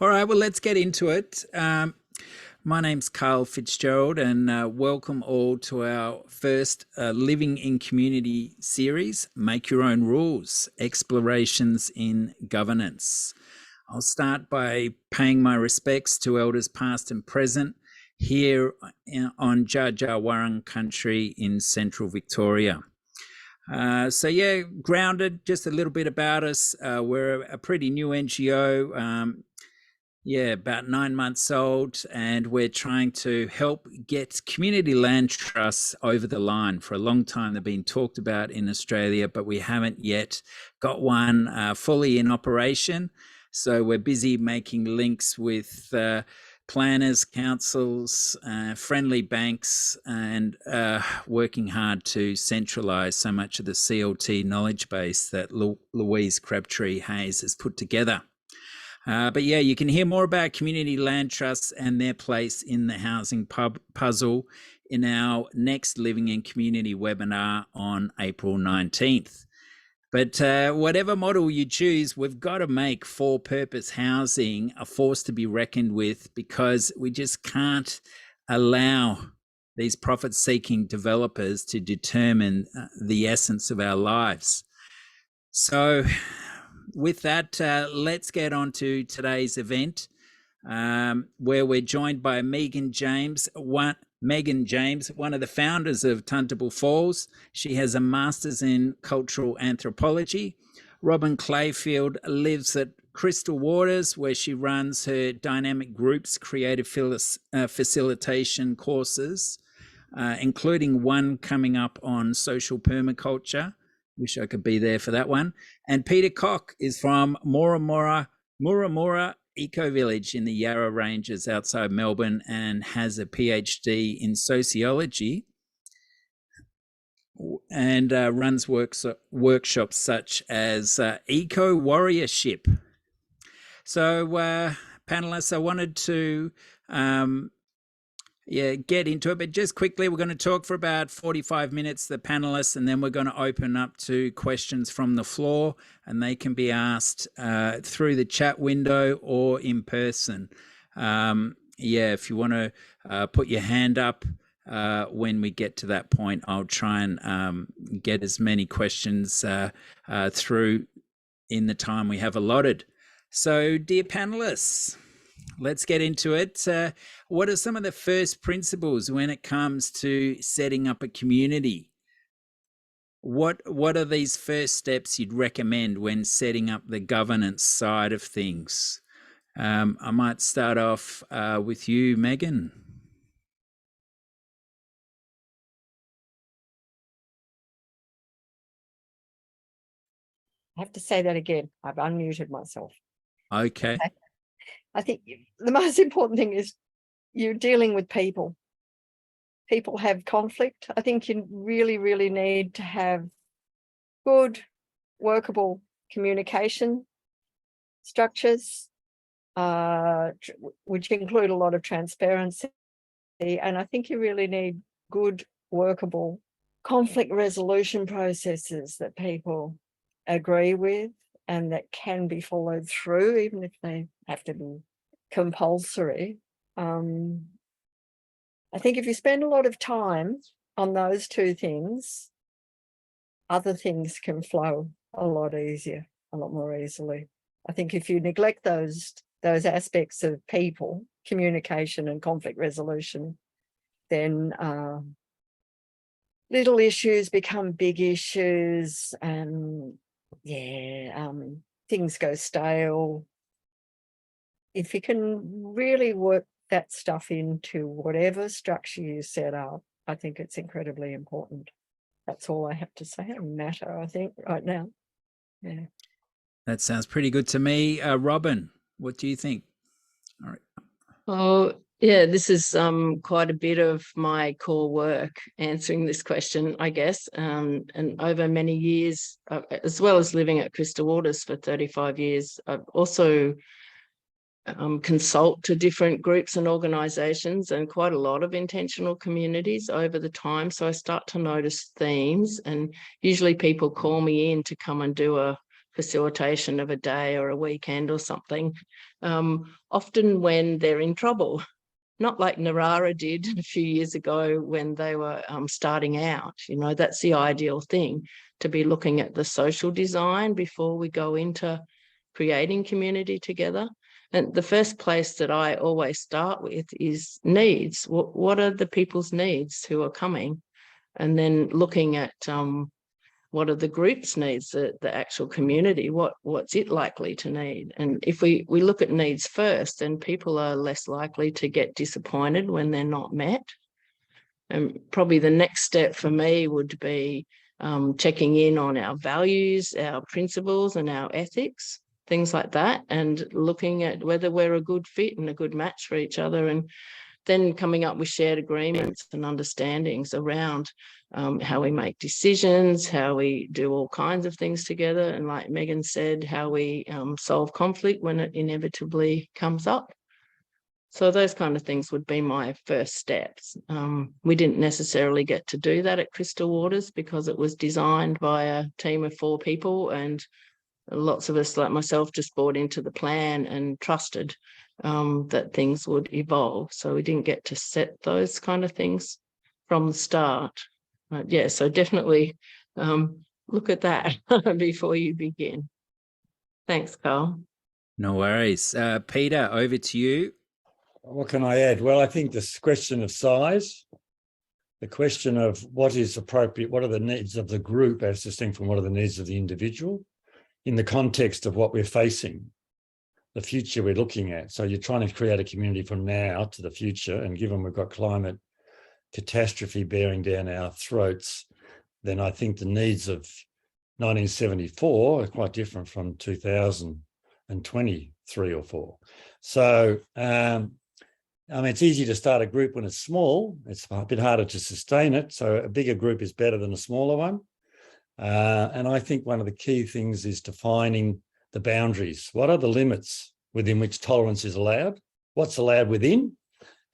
All right, well, let's get into it. My name's Carl Fitzgerald, and welcome all to our first Living in Community series, Make Your Own Rules, Explorations in Governance. I'll start by paying my respects to elders past and present here on Dja Dja Wurrung country in central Victoria. Grounded, just a little bit about us. We're a pretty new NGO, about 9 months old, and we're trying to help get community land trusts over the line. For a long time, they've been talked about in Australia, but we haven't yet got one fully in operation. So we're busy making links with planners, councils, friendly banks, and working hard to centralise so much of the CLT knowledge base that Louise Crabtree Hayes has put together. You can hear more about community land trusts and their place in the housing puzzle in our next Living in Community webinar on April 19th. But whatever model you choose, we've got to make for-purpose housing a force to be reckoned with, because we just can't allow these profit-seeking developers to determine the essence of our lives. So with that, let's get on to today's event, where we're joined by Megan James, one of the founders of Tuntable Falls. She has a master's in cultural anthropology. Robin Clayfield lives at Crystal Waters, where she runs her dynamic groups, creative facilitation courses, including one coming up on social permaculture. Wish I could be there for that one. And Peter Koch is from Moora Moora Eco Village in the Yarra Ranges outside Melbourne, and has a PhD in sociology, and runs workshops such as eco warriorship. So panelists, I wanted to get into it, but just quickly, we're going to talk for about 45 minutes, the panelists, and then we're going to open up to questions from the floor, and they can be asked through the chat window or in person. If you want to put your hand up when we get to that point, I'll try and get as many questions through in the time we have allotted. So, dear panelists, let's get into it. What are some of the first principles when it comes to setting up a community? What are these first steps you'd recommend when setting up the governance side of things? I might start off with you, Megan. I have to say that again. I've unmuted myself. Okay. I think the most important thing is you're dealing with people. People have conflict. I think you really, really need to have good, workable communication structures, which include a lot of transparency. And I think you really need good, workable conflict resolution processes that people agree with and that can be followed through, even if they have to be compulsory. I think if you spend a lot of time on those two things, other things can flow a lot easier, a lot more easily. I think if you neglect those aspects of people, communication and conflict resolution, then little issues become big issues, and things go stale. If you can really work that stuff into whatever structure you set up, I think it's incredibly important. That's all I have to say on the matter, I think, right now. Yeah. That sounds pretty good to me. Robin, what do you think? All right. Oh, yeah, this is quite a bit of my core work, answering this question, I guess. And over many years, as well as living at Crystal Waters for 35 years, I've also consult to different groups and organisations and quite a lot of intentional communities over the time. So I start to notice themes, and usually people call me in to come and do a facilitation of a day or a weekend or something, often when they're in trouble. Not like Narara did a few years ago when they were starting out. You know, that's the ideal thing, to be looking at the social design before we go into creating community together. And the first place that I always start with is needs. What are the people's needs who are coming? And then looking at what are the group's needs, the actual community, what's it likely to need? And if we look at needs first, then people are less likely to get disappointed when they're not met. And probably the next step for me would be checking in on our values, our principles and our ethics, things like that, and looking at whether we're a good fit and a good match for each other, and then coming up with shared agreements and understandings around how we make decisions, how we do all kinds of things together, and like Megan said, how we solve conflict when it inevitably comes up. So those kind of things would be my first steps. We didn't necessarily get to do that at Crystal Waters because it was designed by a team of 4 people, and lots of us, like myself, just bought into the plan and trusted that things would evolve. So we didn't get to set those kind of things from the start. But yeah, so definitely look at that before you begin. Thanks, Carl. No worries. Peter, over to you. What can I add? Well, I think this question of size, the question of what is appropriate, what are the needs of the group as distinct from what are the needs of the individual in the context of what we're facing, the future we're looking at. So you're trying to create a community from now to the future, and given we've got climate catastrophe bearing down our throats, then I think the needs of 1974 are quite different from 2023 or 4. So, I mean, it's easy to start a group when it's small. It's a bit harder to sustain it. So a bigger group is better than a smaller one. And I think one of the key things is defining the boundaries. What are the limits within which tolerance is allowed? What's allowed within?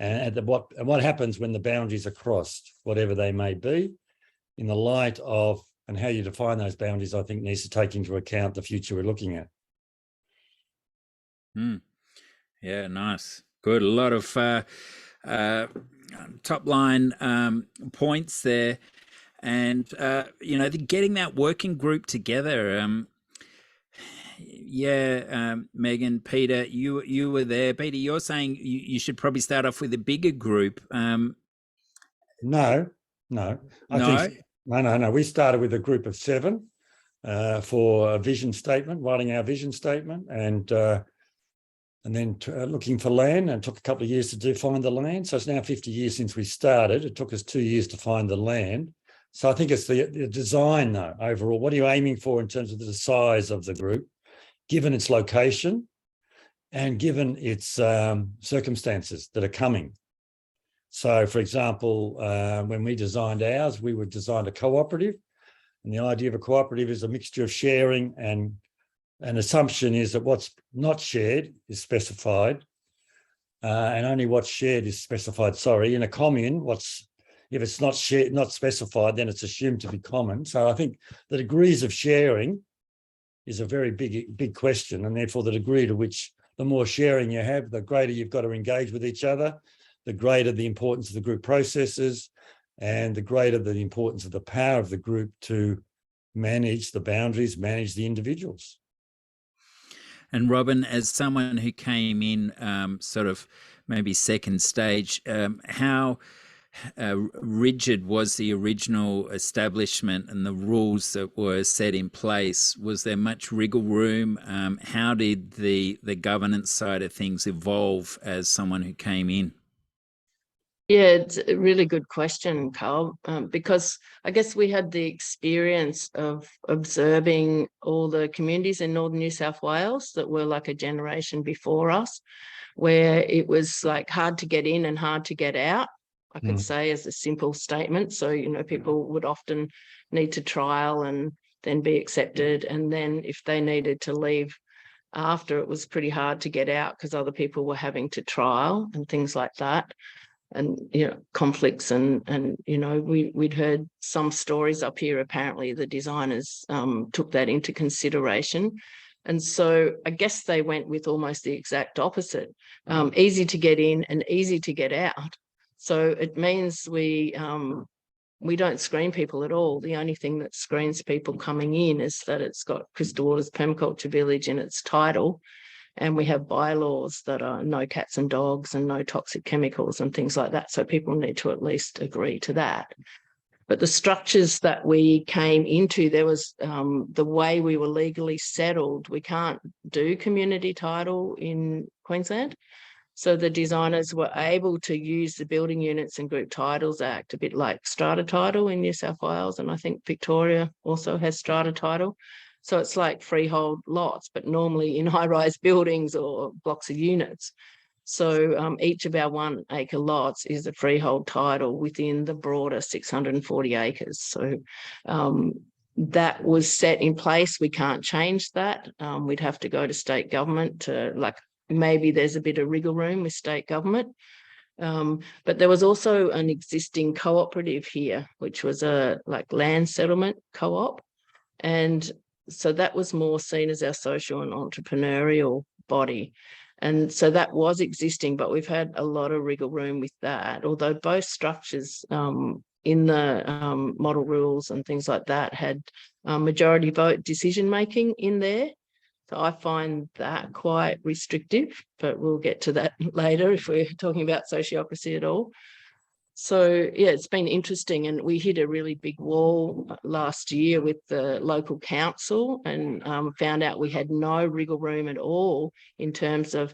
And what happens when the boundaries are crossed, whatever they may be, in the light of, and how you define those boundaries, I think needs to take into account the future we're looking at. Yeah, nice. Good. A lot of top line points there. And, you know, getting that working group together. Megan, Peter, you were there. Peter, you're saying you should probably start off with a bigger group. No. We started with a group of 7 for a vision statement, writing our vision statement, and then looking for land, and took a couple of years to find the land. So it's now 50 years since we started. It took us 2 years to find the land. So I think it's the design, though, overall. What are you aiming for in terms of the size of the group, given its location and given its circumstances that are coming? So, for example, when we designed ours, we would design a cooperative. And the idea of a cooperative is a mixture of sharing, and an assumption is that what's not shared is specified, and only what's shared is specified. In a commune, if it's not shared, not specified, then it's assumed to be common. So I think the degrees of sharing is a very big question, and therefore the degree to which the more sharing you have, the greater you've got to engage with each other, the greater the importance of the group processes, and the greater the importance of the power of the group to manage the boundaries, manage the individuals. And Robin, as someone who came in sort of maybe second stage, how rigid was the original establishment and the rules that were set in place? Was there much wriggle room? How did the governance side of things evolve as someone who came in? Yeah, it's a really good question, Carl, because I guess we had the experience of observing all the communities in northern New South Wales that were like a generation before us, where it was like hard to get in and hard to get out, I could say, as a simple statement. So, you know, people would often need to trial and then be accepted. And then if they needed to leave after, it was pretty hard to get out because other people were having to trial and things like that. conflicts and we'd heard some stories up here. Apparently the designers took that into consideration, and so I guess they went with almost the exact opposite, easy to get in and easy to get out. So it means we don't screen people at all. The only thing that screens people coming in is that it's got Crystal Waters Permaculture Village in its title, and we have bylaws that are no cats and dogs and no toxic chemicals and things like that. So people need to at least agree to that. But the structures that we came into, there was the way we were legally settled. We can't do community title in Queensland. So the designers were able to use the Building Units and Group Titles Act, a bit like strata title in New South Wales. And I think Victoria also has strata title. So it's like freehold lots, but normally in high-rise buildings or blocks of units. So each of our 1 acre lots is a freehold title within the broader 640 acres. So that was set in place. We can't change that. We'd have to go to state government to, maybe there's a bit of wriggle room with state government. But there was also an existing cooperative here, which was a land settlement co-op. And so that was more seen as our social and entrepreneurial body. And so that was existing, but we've had a lot of wriggle room with that, although both structures in the model rules and things like that had majority vote decision-making in there. So I find that quite restrictive, but we'll get to that later if we're talking about sociocracy at all. So, yeah, it's been interesting, and we hit a really big wall last year with the local council and found out we had no wriggle room at all in terms of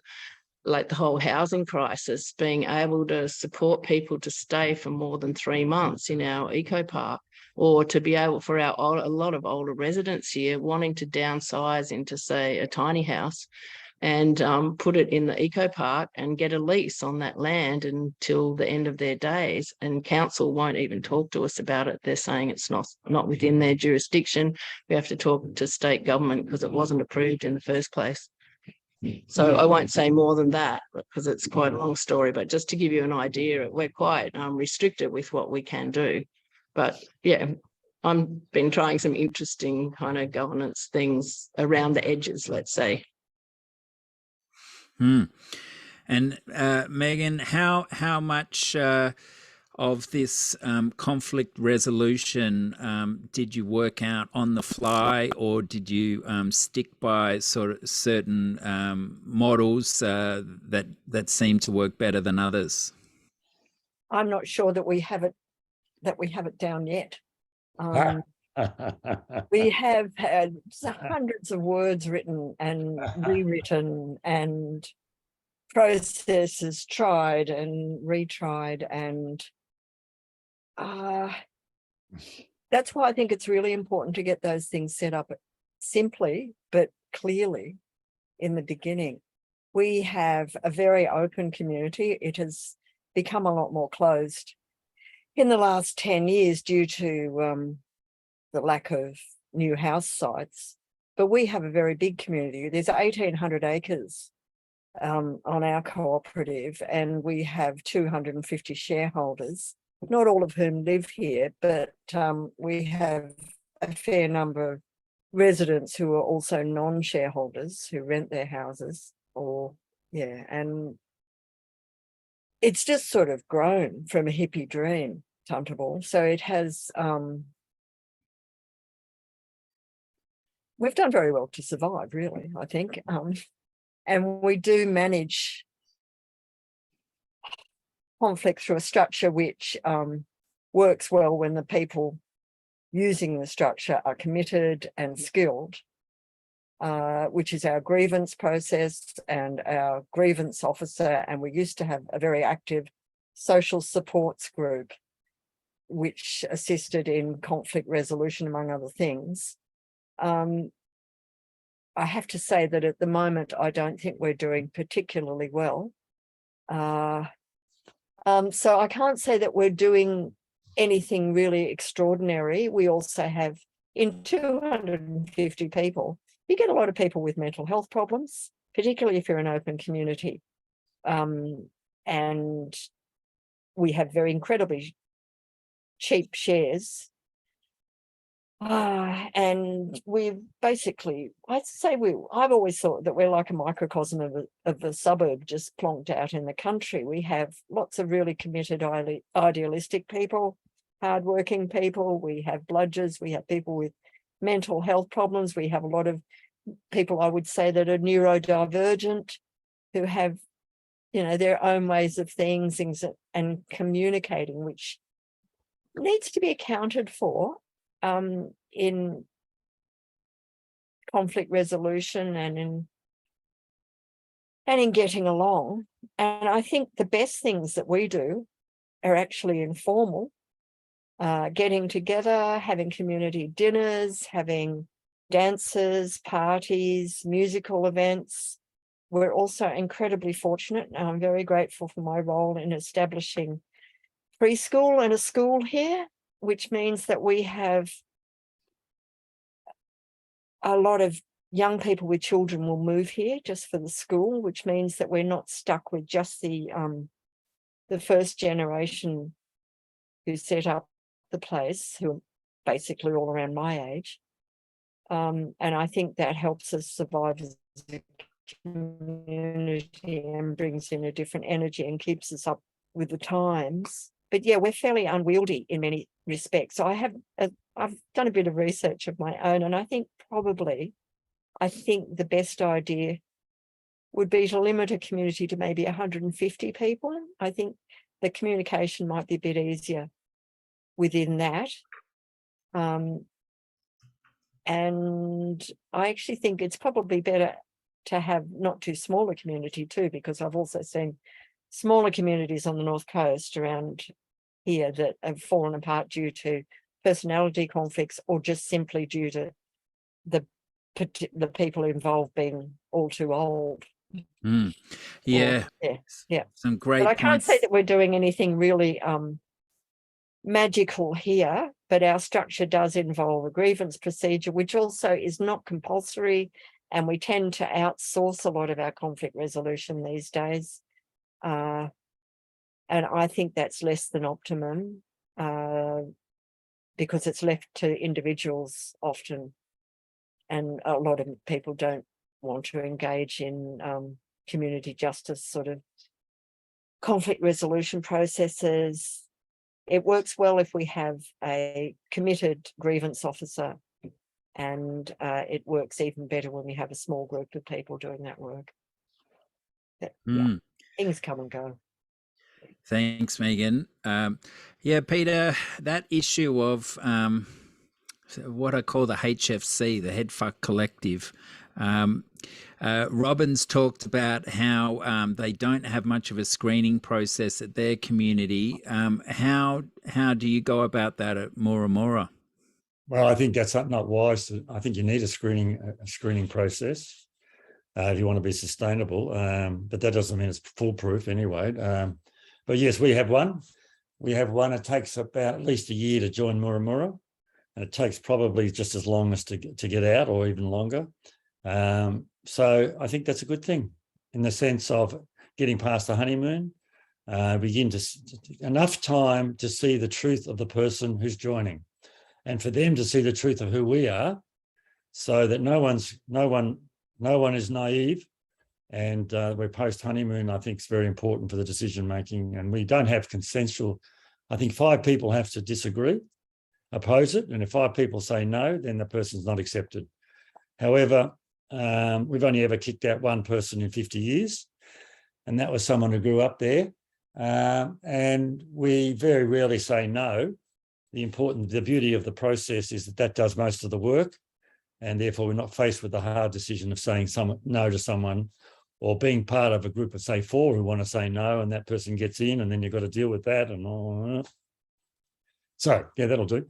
the whole housing crisis, being able to support people to stay for more than 3 months in our eco park, or to be able for a lot of older residents here wanting to downsize into, say, a tiny house and put it in the eco park and get a lease on that land until the end of their days. And council won't even talk to us about it. They're saying it's not within their jurisdiction. We have to talk to state government because it wasn't approved in the first place. So I won't say more than that because it's quite a long story, but just to give you an idea, we're quite restricted with what we can do. But yeah, I've been trying some interesting kind of governance things around the edges, let's say. And Megan, how much of this conflict resolution did you work out on the fly, or did you stick by sort of certain models that seem to work better than others? I'm not sure that we have it down yet. We have had hundreds of words written and rewritten and processes tried and retried, and that's why I think it's really important to get those things set up simply but clearly in the beginning. We have a very open community. It has become a lot more closed in the last 10 years due to the lack of new house sites, but we have a very big community. There's 1,800 acres on our cooperative, and we have 250 shareholders, not all of whom live here, but we have a fair number of residents who are also non-shareholders who rent their houses, and it's just sort of grown from a hippie dream, Tuntable. So it has, we've done very well to survive, really, I think. And we do manage conflict through a structure which works well when the people using the structure are committed and skilled, which is our grievance process and our grievance officer. And we used to have a very active social supports group which assisted in conflict resolution, among other things. I have to say that at the moment, I don't think we're doing particularly well. So I can't say that we're doing anything really extraordinary. We also have, in 250 people, you get a lot of people with mental health problems, particularly if you're an open community. And we have very incredibly cheap shares. And we've basically, I've always thought that we're like a microcosm of a suburb just plonked out in the country. We have lots of really committed, idealistic people, hardworking people. We have bludgers. We have people with mental health problems. We have a lot of people, I would say, that are neurodivergent, who have, their own ways of things and communicating, which needs to be accounted for in conflict resolution and in getting along. And I think the best things that we do are actually informal, getting together, having community dinners, having dances, parties, musical events. We're also incredibly fortunate, and I'm very grateful for my role in establishing preschool and a school here, which means that we have a lot of young people with children will move here just for the school, which means that we're not stuck with just the first generation who set up the place, who are basically all around my age. And I think that helps us survive as a community and brings in a different energy and keeps us up with the times. But yeah, we're fairly unwieldy in many respects. So I've done a bit of research of my own, and I think the best idea would be to limit a community to maybe 150 people. I think the communication might be a bit easier within that. And I actually think it's probably better to have not too small a community too, because I've also seen smaller communities on the North Coast around here that have fallen apart due to personality conflicts, or just simply due to the people involved being all too old. Yeah. Yeah. Some great But I can't points. say that we're doing anything really magical here, but our structure does involve a grievance procedure, which also is not compulsory, and we tend to outsource a lot of our conflict resolution these days. And I think that's less than optimum, because it's left to individuals often, and a lot of people don't want to engage in community justice sort of conflict resolution processes. It works well if we have a committed grievance officer, and it works even better when we have a small group of people doing that work. But, yeah, things come and go. Thanks, Megan. Yeah, Peter, that issue of what I call the HFC, the Head Fuck Collective. Robin's talked about how they don't have much of a screening process at their community. How do you go about that at Moora Moora? Well, I think that's not wise. I think you need a screening process if you want to be sustainable. But that doesn't mean it's foolproof anyway. But yes, we have one. It takes about at least a year to join Moora Moora, and it takes probably just as long as to get out, or even longer. So I think that's a good thing in the sense of getting past the honeymoon, begin to enough time to see the truth of the person who's joining, and for them to see the truth of who we are, so that no one is naive. And we're post honeymoon, I think, is very important for the decision making. And we don't have consensual. I think 5 people have to disagree, oppose it, and if 5 people say no, then the person's not accepted. However, we've only ever kicked out one person in 50 years, and that was someone who grew up there. And we very rarely say no. The beauty of the process is that does most of the work, and therefore we're not faced with the hard decision of saying no to someone, or being part of a group of, say, 4 who want to say no, and that person gets in, and then you've got to deal with that and all that. So, yeah, that'll do.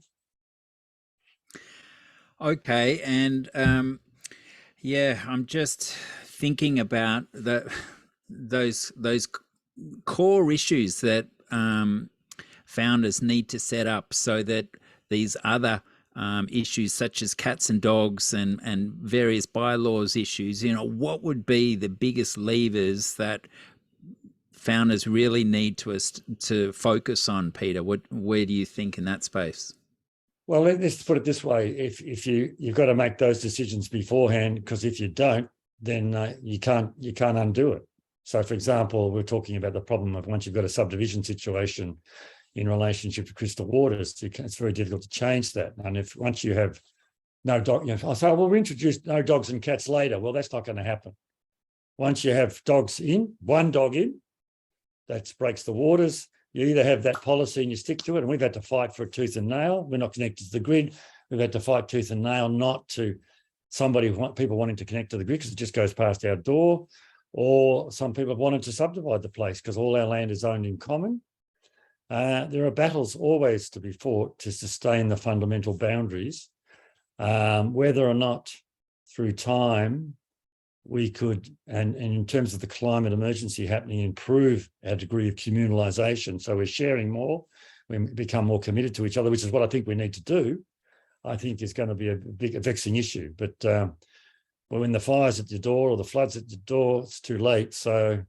Okay, and yeah, I'm just thinking about those core issues that founders need to set up, so that these other issues such as cats and dogs and various bylaws issues, what would be the biggest levers that founders really need to focus on, Peter? Where do you think in that space? Well, let's put it this way: if you've got to make those decisions beforehand, because if you don't, then you can't undo it. So, for example, we're talking about the problem of once you've got a subdivision situation in relationship to Crystal Waters, it's very difficult to change that. And if once you have no dog, I say, well, we'll introduce no dogs and cats later. Well, that's not going to happen. Once you have one dog in, that breaks the waters. You either have that policy and you stick to it, and we've had to fight for a tooth and nail. We're not connected to the grid. We've had to fight tooth and nail not to people wanting to connect to the grid because it just goes past our door, or some people have wanted to subdivide the place because all our land is owned in common. There are battles always to be fought to sustain the fundamental boundaries. Whether or not through time we could, and in terms of the climate emergency happening, improve our degree of communalisation. So we're sharing more, we become more committed to each other, which is what I think we need to do. I think is going to be a vexing issue. But when the fire's at your door or the flood's at your door, it's too late. So,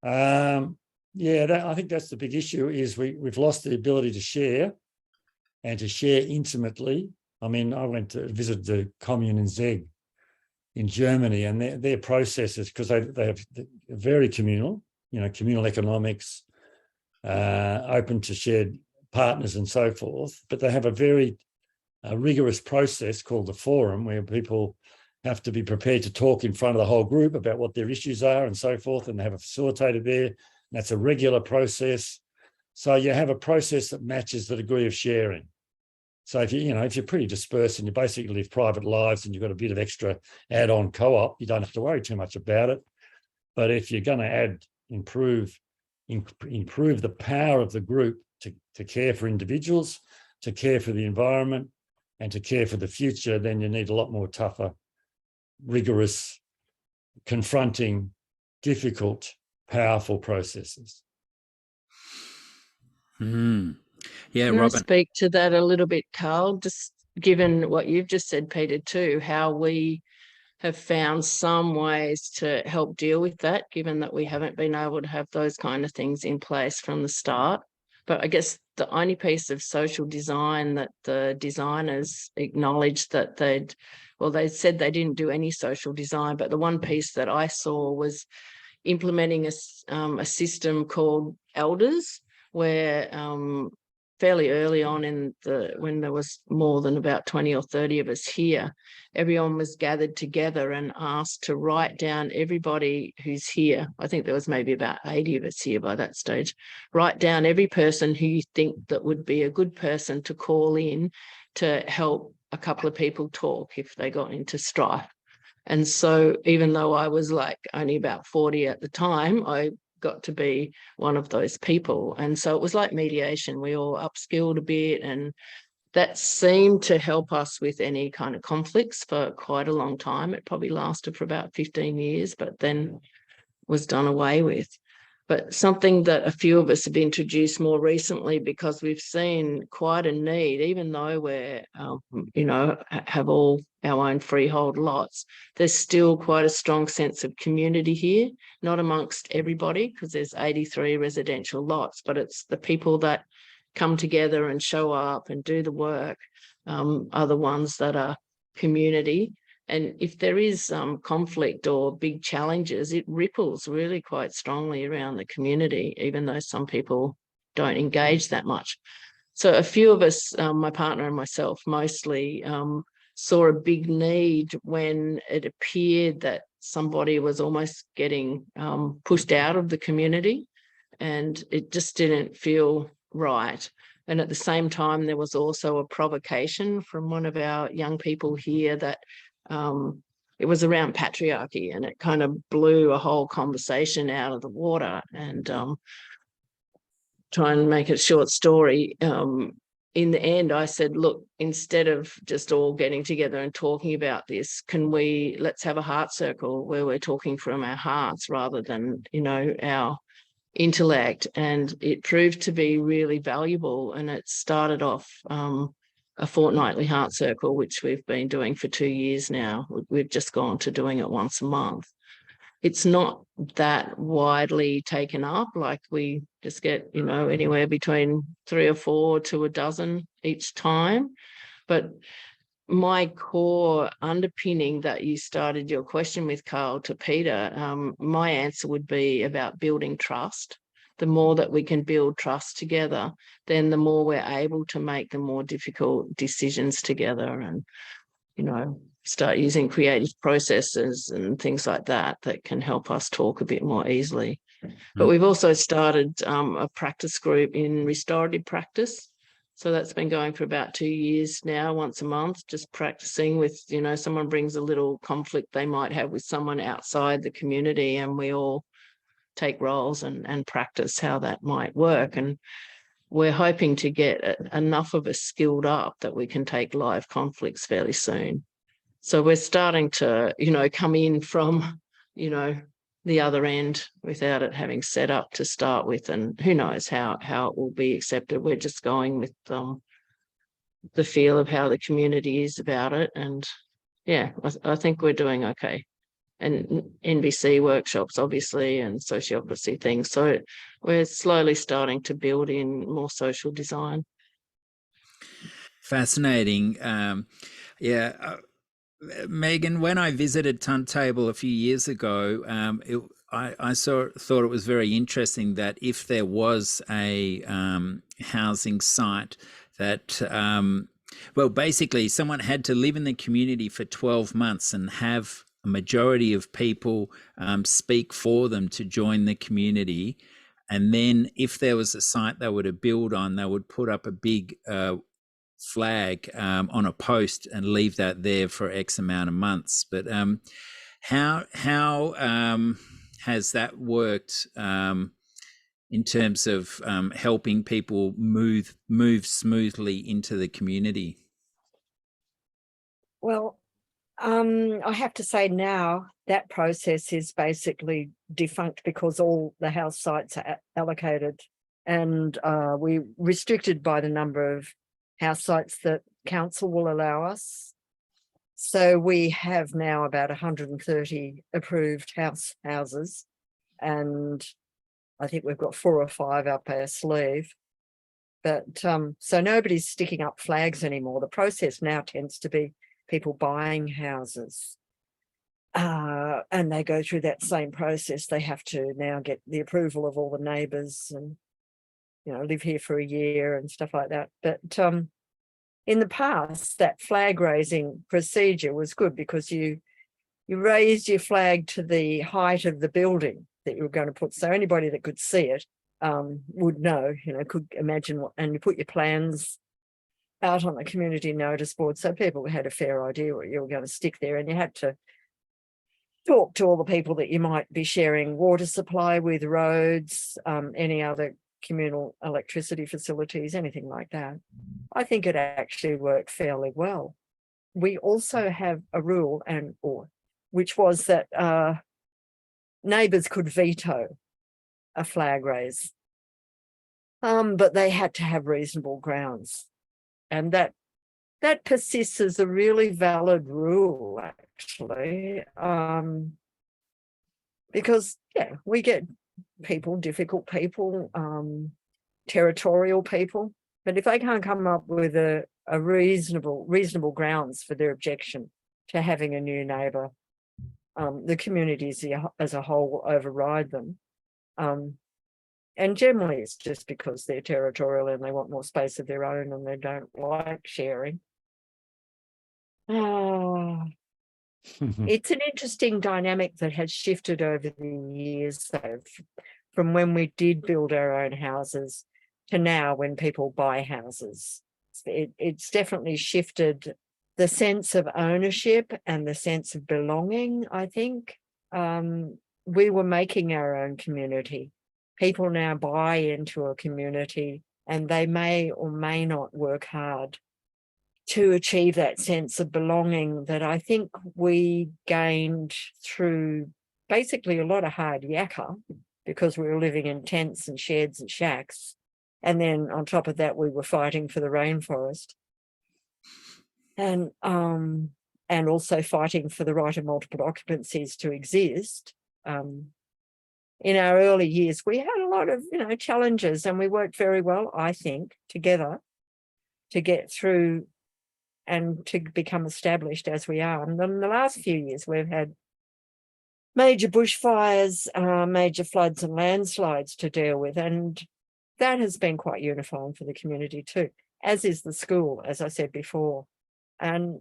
I think that's the big issue, is we've lost the ability to share and to share intimately. I mean, I went to visit the commune in Zeg in Germany, and their processes, because they have very communal, communal economics, open to shared partners and so forth, but they have a very rigorous process called the forum, where people have to be prepared to talk in front of the whole group about what their issues are and so forth, and they have a facilitator there, and that's a regular process. So you have a process that matches the degree of sharing. So if you're pretty dispersed and you basically live private lives and you've got a bit of extra add-on co-op, you don't have to worry too much about it. But if you're going to improve the power of the group to care for individuals, to care for the environment, and to care for the future, then you need a lot more tougher, rigorous, confronting, difficult, powerful processes. Yeah, Can Robin. I speak to that a little bit, Carl? Just given what you've just said, Peter, too, how we have found some ways to help deal with that, given that we haven't been able to have those kind of things in place from the start. But I guess the only piece of social design that the designers acknowledged that they said they didn't do any social design, but the one piece that I saw was implementing a system called elders, where fairly early on when there was more than about 20 or 30 of us here, everyone was gathered together and asked to write down everybody who's here. I think there was maybe about 80 of us here by that stage. Write down every person who you think that would be a good person to call in to help a couple of people talk if they got into strife. And so even though I was only about 40 at the time, I got to be one of those people. And so it was like mediation. We all upskilled a bit, and that seemed to help us with any kind of conflicts for quite a long time. It probably lasted for about 15 years, but then was done away with. But something that a few of us have introduced more recently, because we've seen quite a need, even though we're, have all our own freehold lots, there's still quite a strong sense of community here, not amongst everybody, because there's 83 residential lots, but it's the people that come together and show up and do the work are the ones that are community. And if there is conflict or big challenges, it ripples really quite strongly around the community, even though some people don't engage that much. So a few of us, my partner and myself mostly, saw a big need when it appeared that somebody was almost getting pushed out of the community, and it just didn't feel right. And at the same time, there was also a provocation from one of our young people here that it was around patriarchy, and it kind of blew a whole conversation out of the water. And try and make a short story, in the end, I said, look, instead of just all getting together and talking about this, let's have a heart circle where we're talking from our hearts rather than, our intellect. And it proved to be really valuable. And it started off a fortnightly heart circle, which we've been doing for 2 years now. We've just gone to doing it once a month. it's not that widely taken up. Like we just get, you know, anywhere between 3 or 4 to a dozen each time. But my core underpinning that you started your question with, Carl, to Peter, my answer would be about building trust. The more that we can build trust together, then the more we're able to make the more difficult decisions together, and, you know, start using creative processes and things like that that can help us talk a bit more easily. But we've also started a practice group in restorative practice. So that's been going for about 2 years now, once a month, just practicing with, you know, someone brings a little conflict they might have with someone outside the community, and we all take roles and practice how that might work. And we're hoping to get enough of us skilled up that we can take live conflicts fairly soon. So we're starting to, you know, come in from, you know, the other end without it having set up to start with, and who knows how it will be accepted. We're just going with the feel of how the community is about it, and yeah, I think we're doing okay. And NBC workshops, obviously, and sociopathy things. So we're slowly starting to build in more social design. Fascinating. Megan, when I visited Tuntable a few years ago, I thought it was very interesting that if there was a housing site that, well, basically someone had to live in the community for 12 months and have a majority of people speak for them to join the community. And then if there was a site they were to build on, they would put up a big flag on a post and leave that there for X amount of months. But how has that worked in terms of helping people move smoothly into the community? Well, I have to say now that process is basically defunct because all the house sites are allocated, and we're restricted by the number of house sites that council will allow us. So we have now about 130 approved houses, and I think we've got 4 or 5 up our sleeve. But so nobody's sticking up flags anymore. The process now tends to be people buying houses, and they go through that same process. They have to now get the approval of all the neighbours and, you know, live here for a year and stuff like that. But in the past, that flag raising procedure was good because you raised your flag to the height of the building that you were going to put, so anybody that could see it would know, you know, could imagine what, and you put your plans out on the community notice board so people had a fair idea what you were going to stick there, and you had to talk to all the people that you might be sharing water supply with, roads, any other communal electricity facilities, anything like that. I think it actually worked fairly well. We also have a rule, which was that neighbours could veto a flag raise, but they had to have reasonable grounds. And that persists as a really valid rule, actually, because, yeah, we get people, difficult people, territorial people, but if they can't come up with a reasonable grounds for their objection to having a new neighbour, the communities as a whole override them. And generally it's just because they're territorial and they want more space of their own and they don't like sharing. It's an interesting dynamic that has shifted over the years, though, from when we did build our own houses to now when people buy houses. It's definitely shifted the sense of ownership and the sense of belonging, I think. We were making our own community. People now buy into a community and they may or may not work hard to achieve that sense of belonging that I think we gained through basically a lot of hard yakka, because we were living in tents and sheds and shacks. And then on top of that, we were fighting for the rainforest. And also fighting for the right of multiple occupancies to exist. in our early years, we had a lot of, challenges, and we worked very well, I think, together to get through and to become established as we are. And then the last few years, we've had major bushfires, major floods and landslides to deal with. And that has been quite unifying for the community too, as is the school, as I said before. And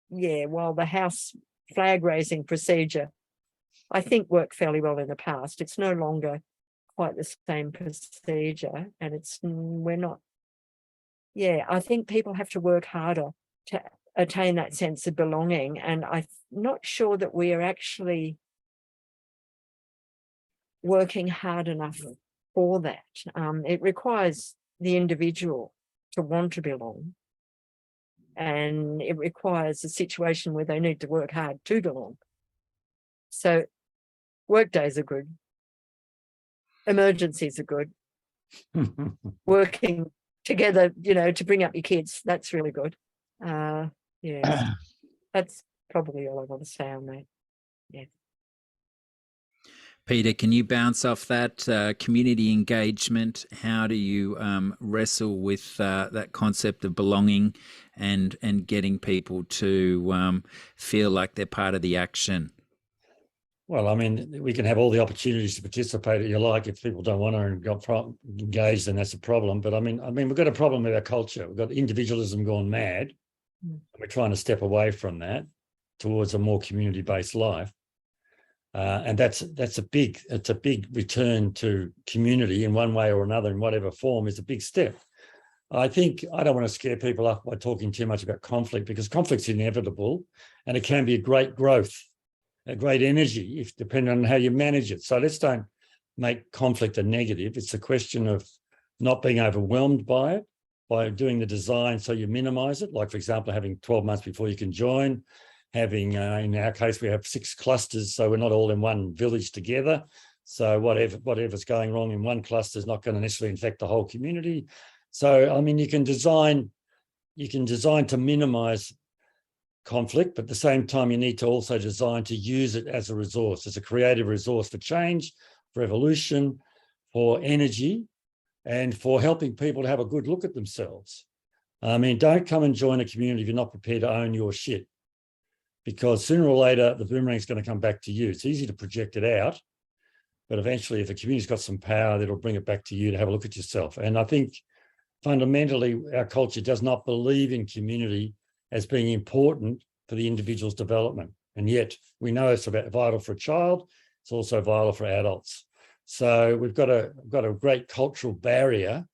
yeah, while the house flag raising procedure, I think, worked fairly well in the past, it's no longer quite the same procedure. And we're not, I think people have to work harder to attain that sense of belonging. And I'm not sure that we are actually working hard enough for that. It requires the individual to want to belong. And it requires a situation where they need to work hard to belong. So work days are good. Emergencies are good. Working together, to bring up your kids, that's really good. That's probably all I want to say on that. Yeah. Peter, can you bounce off that community engagement? How do you wrestle with that concept of belonging and getting people to feel like they're part of the action? Well, I mean, we can have all the opportunities to participate that you like. If people don't want to and got engaged, then that's a problem. But I mean, we've got a problem with our culture. We've got individualism gone mad. And we're trying to step away from that towards a more community-based life. And that's a big return to community in one way or another, in whatever form, is a big step. I think I don't want to scare people up by talking too much about conflict, because conflict's inevitable and it can be a great growth, a great energy, if depending on how you manage it. So let's don't make conflict a negative. It's a question of not being overwhelmed by it, by doing the design so you minimize it. Like, for example, having 12 months before you can join, having, in our case, we have 6 clusters, so we're not all in one village together. So whatever's going wrong in one cluster is not going to necessarily infect the whole community. So, I mean, you can design to minimize conflict, but at the same time, you need to also design to use it as a resource, as a creative resource for change, for evolution, for energy, and for helping people to have a good look at themselves. I mean, don't come and join a community if you're not prepared to own your shit, because sooner or later, the boomerang's going to come back to you. It's easy to project it out, but eventually, if a community's got some power, it'll bring it back to you to have a look at yourself. And I think fundamentally, our culture does not believe in community as being important for the individual's development. And yet we know it's vital for a child. It's also vital for adults. So we've got a great cultural barrier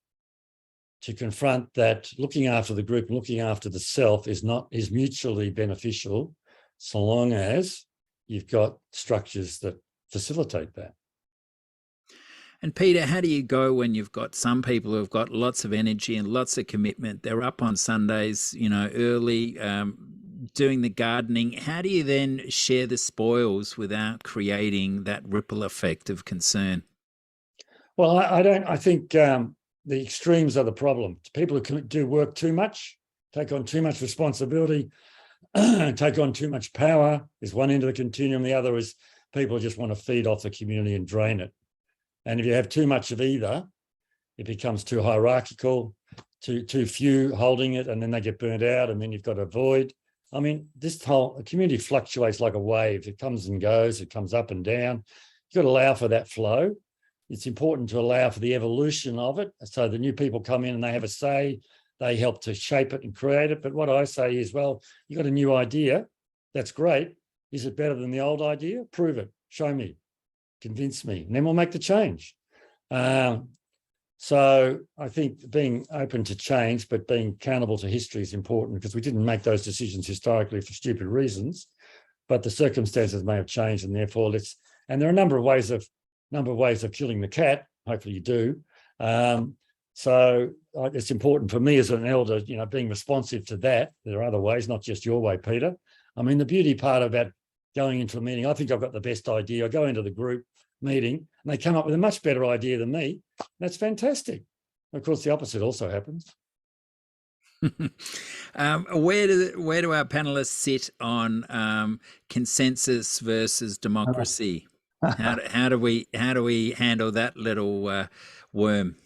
to confront that. Looking after the group and looking after the self is mutually beneficial, so long as you've got structures that facilitate that. And Peter, how do you go when you've got some people who've got lots of energy and lots of commitment? They're up on Sundays, early, doing the gardening. How do you then share the spoils without creating that ripple effect of concern? Well, I think the extremes are the problem. People who do work too much, take on too much responsibility, take on too much power is one end of the continuum. The other is people just want to feed off the community and drain it. And if you have too much of either, it becomes too hierarchical, too few holding it, and then they get burnt out, and then you've got a void. I mean, this whole community fluctuates like a wave. It comes and goes, it comes up and down. You've got to allow for that flow. It's important to allow for the evolution of it. So the new people come in and they have a say, they help to shape it and create it. But what I say is, well, you've got a new idea. That's great. Is it better than the old idea? Prove it. Show me. Convince me, and then we'll make the change. So I think being open to change, but being accountable to history is important, because we didn't make those decisions historically for stupid reasons, but the circumstances may have changed, and therefore and there are a number of ways of killing the cat. Hopefully you do. So it's important for me as an elder, being responsive to that. There are other ways, not just your way, Peter. I mean, the beauty part about going into a meeting, I think I've got the best idea. I go into the group meeting and they come up with a much better idea than me. That's fantastic. Of course, the opposite also happens. Where do our panelists sit on consensus versus democracy? How do we handle that little worm?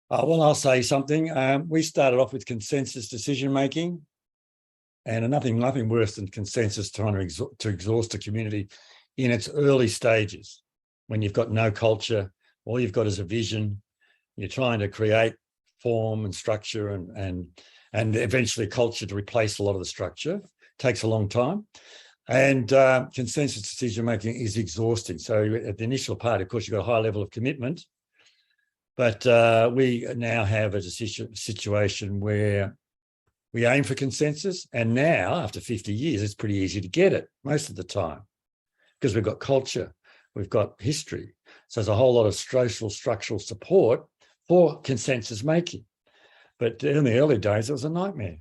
Well, I'll say something. We started off with consensus decision making, and nothing worse than consensus trying to exhaust a community in its early stages, when you've got no culture, all you've got is a vision. You're trying to create form and structure and eventually culture to replace a lot of the structure. It takes a long time. And consensus decision making is exhausting. So at the initial part, of course, you've got a high level of commitment. But we now have a situation where we aim for consensus. And now, after 50 years, it's pretty easy to get it most of the time, because we've got culture, we've got history. So there's a whole lot of social structural support for consensus making. But in the early days, it was a nightmare.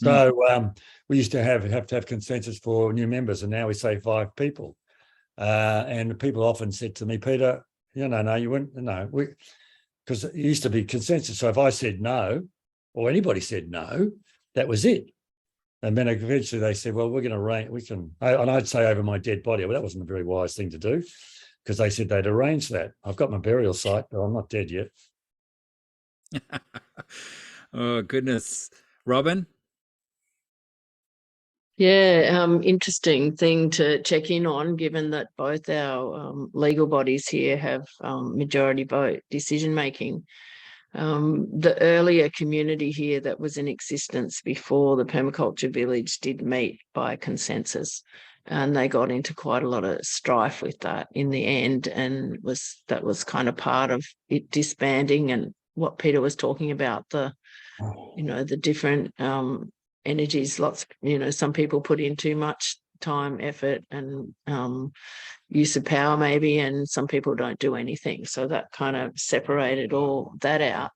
So we used to have to have consensus for new members, and now we say 5 people. And people often said to me, Peter, no, you wouldn't, no, because it used to be consensus. So if I said no, or anybody said no, that was it. And then eventually they said, well, we're going to arrange, and I'd say over my dead body. Well, that wasn't a very wise thing to do, because they said they'd arrange that. I've got my burial site, but I'm not dead yet. Oh, goodness. Robin? Yeah, interesting thing to check in on, given that both our legal bodies here have majority vote decision making. The earlier community here that was in existence before the permaculture village did meet by consensus, and they got into quite a lot of strife with that in the end, and that was kind of part of it disbanding, and what Peter was talking about, the different energies. Some people put in too much time, effort, and use of power maybe, and some people don't do anything. So that kind of separated all that out.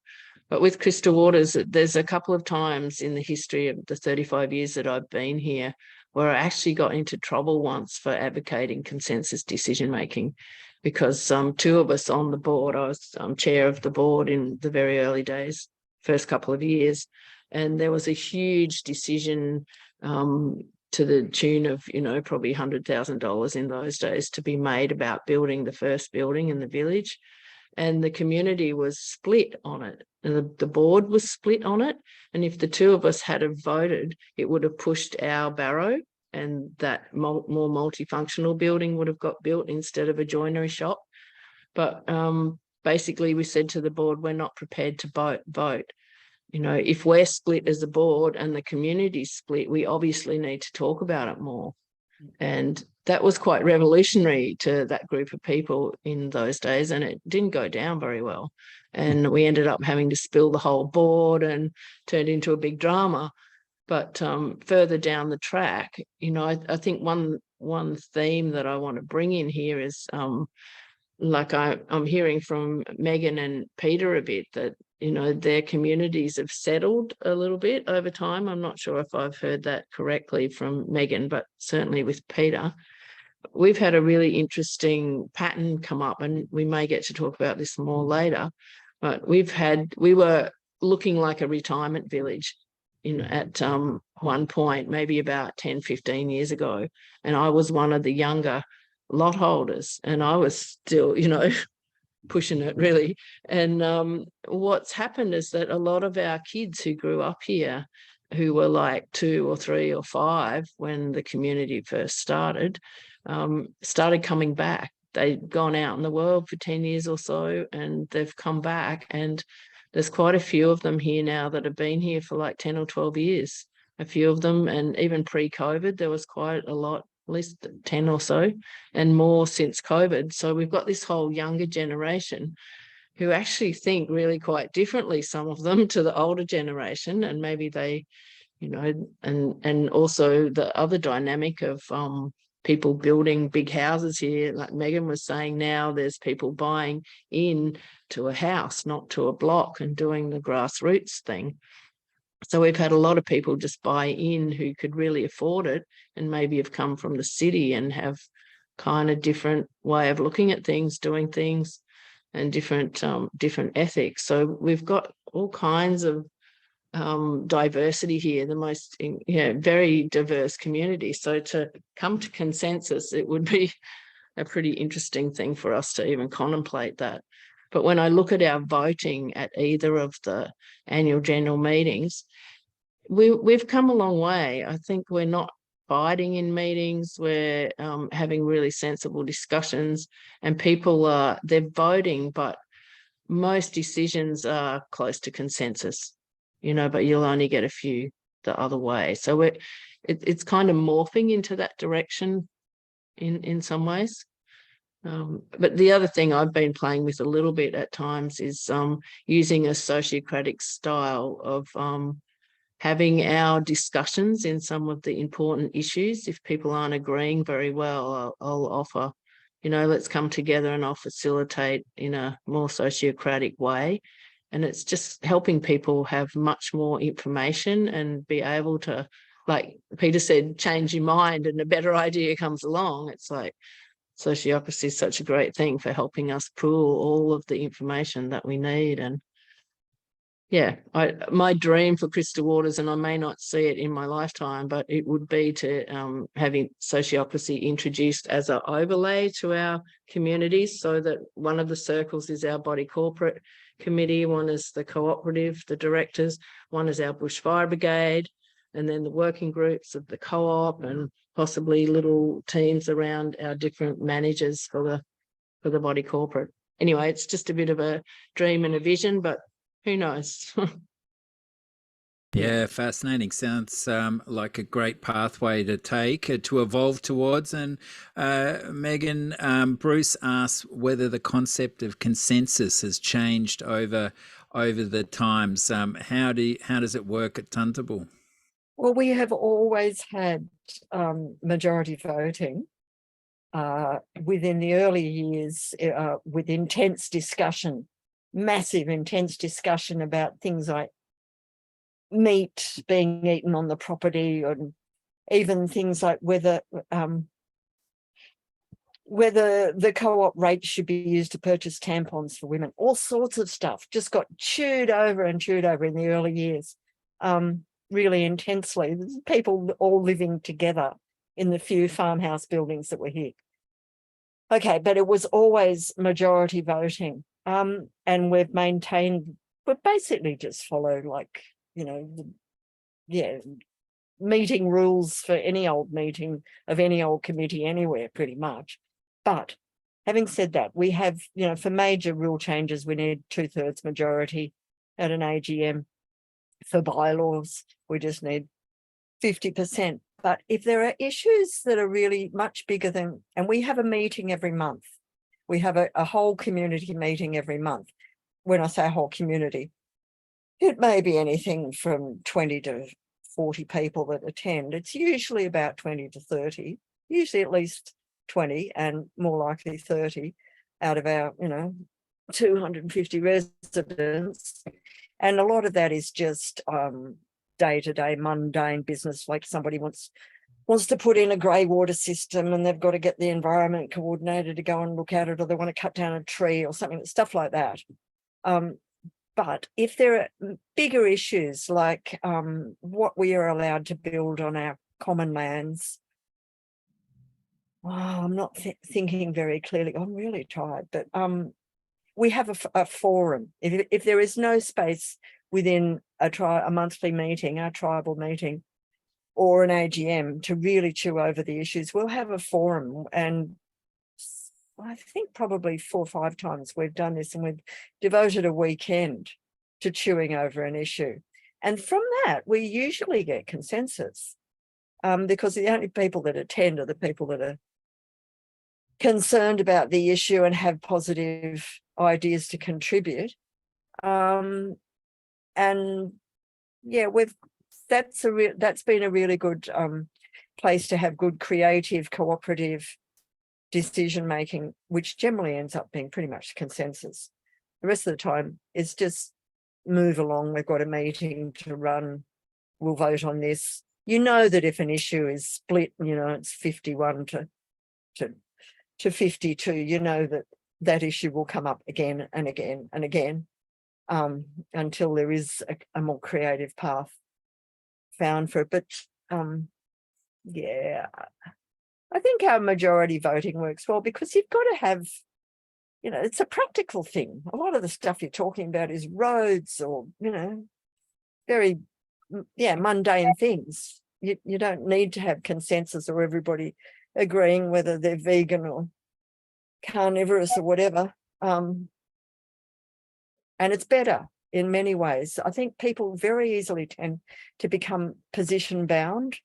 But with Crystal Waters, there's a couple of times in the history of the 35 years that I've been here where I actually got into trouble once for advocating consensus decision making, because 2 of us on the board, I was chair of the board in the very early days, first couple of years, and there was a huge decision to the tune of, probably $100,000 in those days to be made about building the first building in the village. And the community was split on it. And the board was split on it. And if the 2 of us had have voted, it would have pushed our barrow, and that more multifunctional building would have got built instead of a joinery shop. But basically we said to the board, we're not prepared to vote. If we're split as a board and the community's split, we obviously need to talk about it more. And that was quite revolutionary to that group of people in those days, and it didn't go down very well. And we ended up having to spill the whole board and turned into a big drama. But further down the track, I think one theme that I want to bring in here is I'm hearing from Megan and Peter a bit that, their communities have settled a little bit over time. I'm not sure if I've heard that correctly from Megan, but certainly with Peter. We've had a really interesting pattern come up, and we may get to talk about this more later, but we were looking like a retirement village at one point, maybe about 10, 15 years ago. And I was one of the younger lot holders, and I was still, pushing it really. And what's happened is that a lot of our kids who grew up here, who were like 2 or 3 or 5 when the community first started coming back. They'd gone out in the world for 10 years or so, and they've come back. And there's quite a few of them here now that have been here for like 10 or 12 years, a few of them. And even pre-COVID, there was quite a lot, at least 10 or so, and more since COVID. So we've got this whole younger generation who actually think really quite differently, some of them, to the older generation. And maybe they, and also the other dynamic of people building big houses here. Like Megan was saying, now there's people buying in to a house, not to a block, and doing the grassroots thing. So we've had a lot of people just buy in who could really afford it, and maybe have come from the city and have kind of different way of looking at things, doing things. and different ethics. So we've got all kinds of diversity here, the most very diverse community. So to come to consensus, it would be a pretty interesting thing for us to even contemplate that. But when I look at our voting at either of the annual general meetings, we've come a long way. I think we're not fighting in meetings, we're having really sensible discussions, and people they're voting, but most decisions are close to consensus, but you'll only get a few the other way. So it's kind of morphing into that direction in some ways. But the other thing I've been playing with a little bit at times is using a sociocratic style of having our discussions in some of the important issues. If people aren't agreeing very well, I'll offer, let's come together and I'll facilitate in a more sociocratic way. And it's just helping people have much more information and be able to, like Peter said, change your mind and a better idea comes along. It's like sociocracy is such a great thing for helping us pool all of the information that we need. And yeah, my dream for Crystal Waters, and I may not see it in my lifetime, but it would be to having sociocracy introduced as an overlay to our communities, so that one of the circles is our body corporate committee, one is the cooperative, the directors, one is our bushfire brigade, and then the working groups of the co-op, and possibly little teams around our different managers for the body corporate. Anyway, it's just a bit of a dream and a vision, but who knows? Yeah, fascinating. Sounds like a great pathway to take, to evolve towards. And Megan, Bruce asked whether the concept of consensus has changed over the times. How does it work at Tuntable? Well, we have always had majority voting within the early years, with intense discussion, massive intense discussion about things like meat being eaten on the property, and even things like whether the co-op rate should be used to purchase tampons for women. All sorts of stuff just got chewed over in the early years, really intensely. People all living together in the few farmhouse buildings that were here. Okay, but it was always majority voting. And we've basically just followed, like, meeting rules for any old meeting of any old committee anywhere, pretty much. But having said that, we have, for major rule changes, we need 2/3 majority at an AGM. For bylaws, we just need 50%. But if there are issues that are really much bigger than, and we have a meeting every month, we have a whole community meeting every month. When I say whole community, it may be anything from 20 to 40 people that attend. It's usually about 20 to 30, usually at least 20 and more likely 30 out of our, 250 residents. And a lot of that is just day-to-day mundane business, like somebody wants to put in a grey water system and they've got to get the environment coordinator to go and look at it, or they want to cut down a tree or something, stuff like that. But if there are bigger issues like what we are allowed to build on our common lands, I'm not thinking very clearly. I'm really tired, but we have a forum. If there is no space within a monthly meeting, our tribal meeting, or an AGM to really chew over the issues, we'll have a forum. And I think probably 4 or 5 times we've done this, and we've devoted a weekend to chewing over an issue. And from that, we usually get consensus, because the only people that attend are the people that are concerned about the issue and have positive ideas to contribute. And yeah, that's been a really good place to have good creative cooperative decision making, which generally ends up being pretty much consensus. The rest of the time is just move along. We've got a meeting to run. We'll vote on this. That if an issue is split, it's 51 to 52, that that issue will come up again and again and again, until there is a more creative path found for it. But yeah, I think our majority voting works well, because you've got to have, you know, it's a practical thing. A lot of the stuff you're talking about is roads or, you know, very, yeah, mundane things. You don't need to have consensus or everybody agreeing whether they're vegan or carnivorous or whatever. And it's better in many ways. I think people very easily tend to become position bound,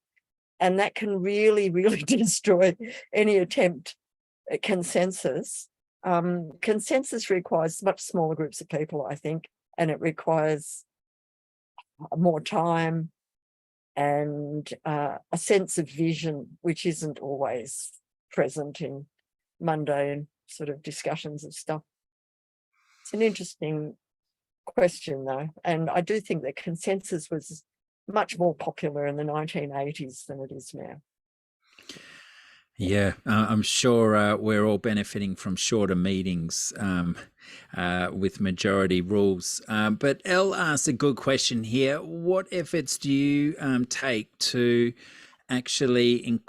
and that can really, really destroy any attempt at consensus. Consensus requires much smaller groups of people, I think, and it requires more time and a sense of vision, which isn't always present in mundane sort of discussions of stuff. It's an interesting question, though, and I do think that consensus was much more popular in the 1980s than it is now. Yeah, I'm sure we're all benefiting from shorter meetings with majority rules. But Elle asked a good question here. What efforts do you take to actually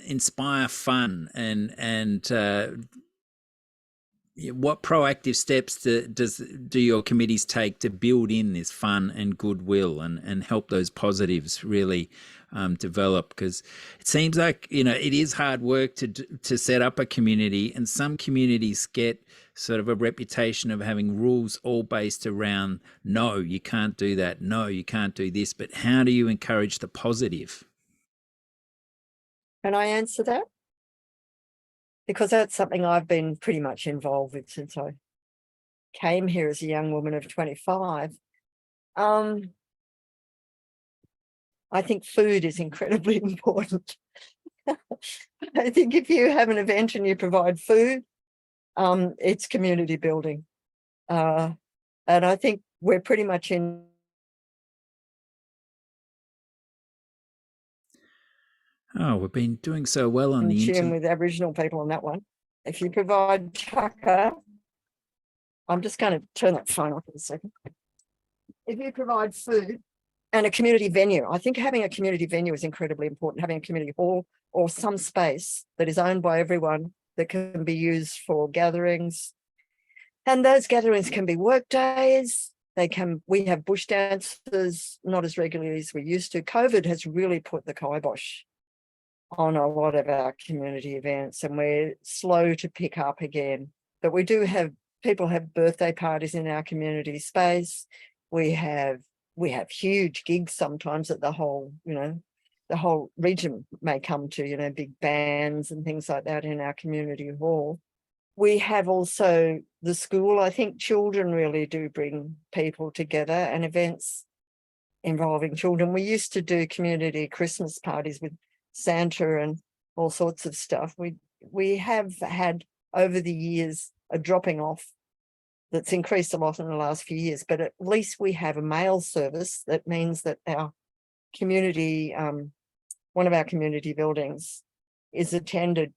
inspire fun, and what proactive steps do your committees take to build in this fun and goodwill and help those positives really develop? Because it seems like, you know, it is hard work to set up a community, and some communities get sort of a reputation of having rules all based around, no, you can't do that, no, you can't do this. But how do you encourage the positive? Can I answer that? Because that's something I've been pretty much involved with since I came here as a young woman of 25. I think food is incredibly important. I think if you have an event and you provide food, it's community building. And I think we're pretty much in. Oh, we've been doing so well on the internet. With Aboriginal people on that one. If you provide tucker, I'm just going to turn that phone off in a second. If you provide food and a community venue, I think having a community venue is incredibly important. Having a community hall or some space that is owned by everyone that can be used for gatherings. And those gatherings can be work days. We have bush dances, not as regularly as we used to. COVID has really put the kibosh on a lot of our community events, and we're slow to pick up again. But we do have, people have birthday parties in our community space. We have huge gigs sometimes that the whole region may come to, big bands and things like that in our community hall. We have also the school. I think children really do bring people together, and events involving children. We used to do community Christmas parties with Santa and all sorts of stuff. We have had over the years a dropping off that's increased a lot in the last few years, but at least we have a mail service. That means that our community, one of our community buildings is attended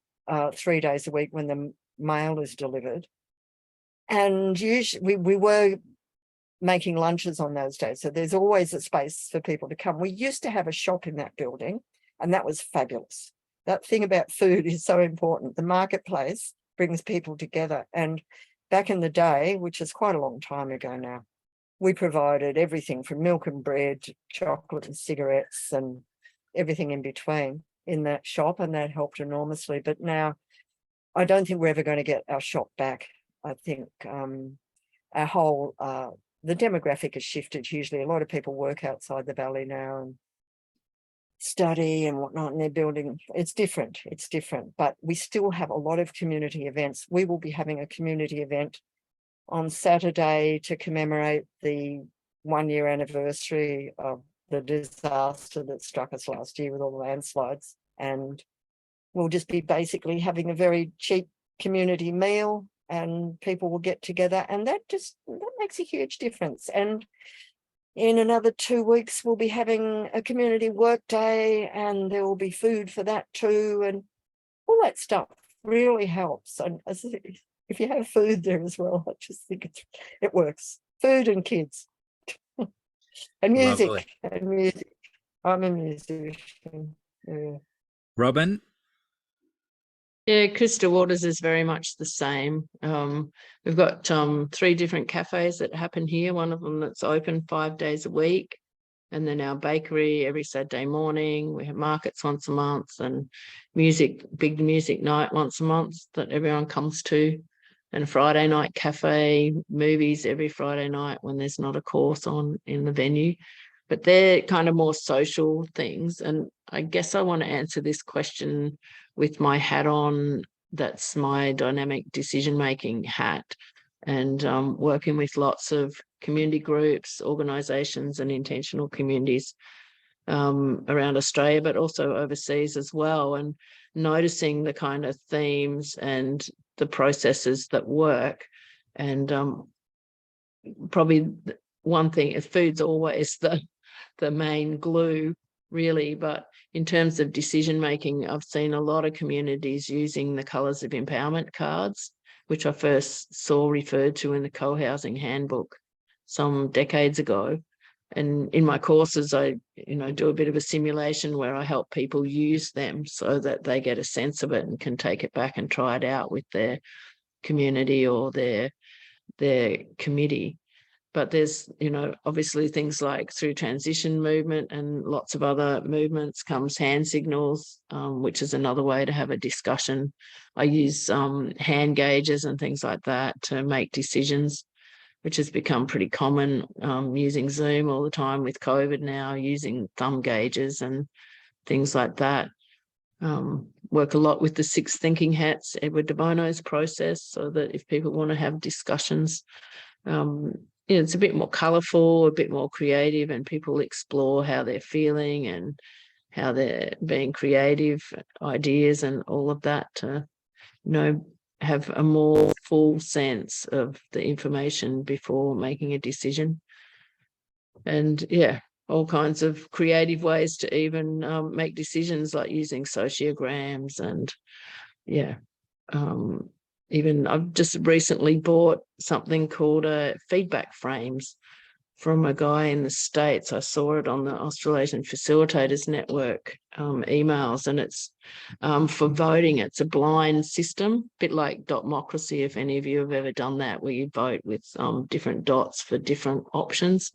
3 days a week when the mail is delivered. And usually we were making lunches on those days, so there's always a space for people to come. We used to have a shop in that building, and that was fabulous. That thing about food is so important. The marketplace brings people together. And back in the day, which is quite a long time ago now, we provided everything from milk and bread to chocolate and cigarettes and everything in between in that shop, and that helped enormously. But now I don't think we're ever going to get our shop back. I think our whole, the demographic has shifted hugely. A lot of people work outside the valley now and study and whatnot in their building. It's different, but we still have a lot of community events. We will be having a community event on Saturday to commemorate the 1-year anniversary of the disaster that struck us last year with all the landslides. And we'll just be basically having a very cheap community meal, and people will get together, and that makes a huge difference. And in another 2 weeks, we'll be having a community work day, and there will be food for that too. And all that stuff really helps. And if you have food there as well, I just think it works. Food and kids. And music. Lovely. And music. I'm a musician. Yeah. Robin? Yeah, Crystal Waters is very much the same. We've got 3 different cafes that happen here. One of them that's open 5 days a week. And then our bakery every Saturday morning. We have markets once a month and big music night once a month that everyone comes to. And a Friday night cafe, movies every Friday night when there's not a course on in the venue. But they're kind of more social things. And I guess I want to answer this question with my hat on. That's my dynamic decision-making hat. And working with lots of community groups, organisations and intentional communities around Australia, but also overseas as well, and noticing the kind of themes and the processes that work. And probably one thing is food's always the main glue, really, but in terms of decision making, I've seen a lot of communities using the colours of empowerment cards, which I first saw referred to in the co-housing handbook some decades ago. And in my courses, I do a bit of a simulation where I help people use them so that they get a sense of it and can take it back and try it out with their community or their committee. But there's, obviously things like through transition movement and lots of other movements comes hand signals, which is another way to have a discussion. I use hand gauges and things like that to make decisions, which has become pretty common, using Zoom all the time with COVID now, using thumb gauges and things like that. Work a lot with the 6 thinking hats, Edward de Bono's process, so that if people want to have discussions, it's a bit more colourful, a bit more creative, and people explore how they're feeling and how they're being creative, ideas and all of that to, have a more full sense of the information before making a decision. And all kinds of creative ways to even make decisions, like using sociograms and even I've just recently bought something called feedback frames from a guy in the States. I saw it on the Australasian Facilitators Network emails, and it's for voting. It's a blind system, a bit like Dotmocracy, if any of you have ever done that, where you vote with different dots for different options.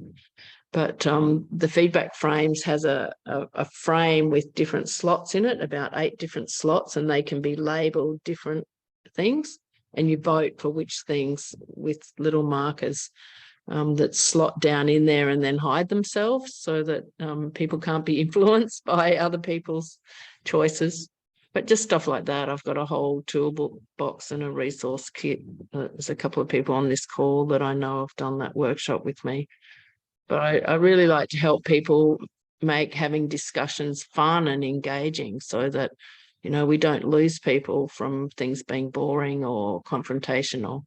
But the feedback frames has a frame with different slots in it, about 8 different slots, and they can be labelled different things, and you vote for which things with little markers that slot down in there and then hide themselves so that people can't be influenced by other people's choices. But just stuff like that. I've got a whole toolbox and a resource kit. There's a couple of people on this call that I know have done that workshop with me. But I really like to help people make having discussions fun and engaging, so that, we don't lose people from things being boring or confrontational.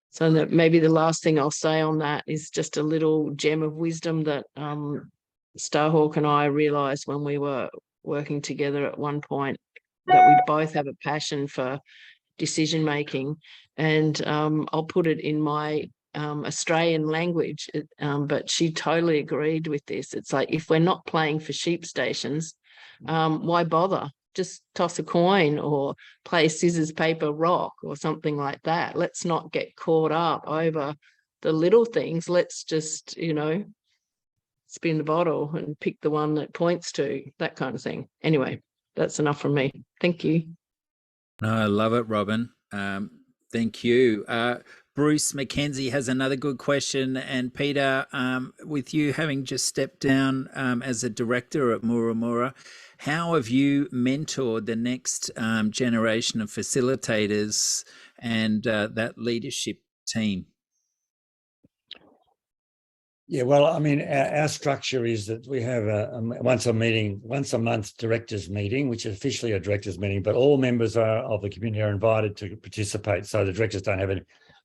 So that maybe the last thing I'll say on that is just a little gem of wisdom that Starhawk and I realised when we were working together at one point, that we both have a passion for decision making. And I'll put it in my Australian language, but she totally agreed with this. It's like, if we're not playing for sheep stations, why bother? Just toss a coin or play scissors, paper, rock or something like that. Let's not get caught up over the little things. Let's just, spin the bottle and pick the one that points to, that kind of thing. Anyway, that's enough from me. Thank you. No, I love it, Robin. Thank you. Bruce McKenzie has another good question. And Peter, with you having just stepped down as a director at Moora Moora, how have you mentored the next generation of facilitators and that leadership team? Yeah, well, I mean, our structure is that we have a once a month directors meeting, which is officially a directors meeting, but all members of the community are invited to participate. So the directors don't have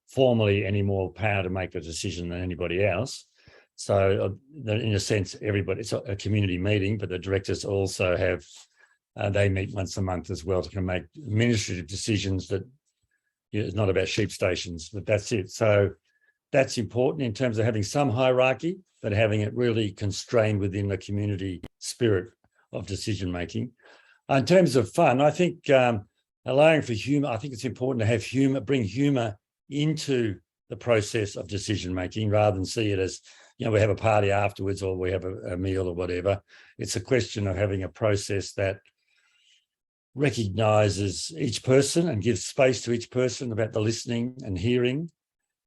formally any more power to make the decision than anybody else. So in a sense, it's a community meeting, but the directors also have, they meet once a month as well to make administrative decisions that it's not about sheep stations, but that's it. So that's important in terms of having some hierarchy, but having it really constrained within the community spirit of decision making. In terms of fun, I think allowing for humour, I think it's important to have humour, bring humour into the process of decision making rather than see it as, we have a party afterwards or we have a meal or whatever. It's a question of having a process that recognises each person and gives space to each person about the listening and hearing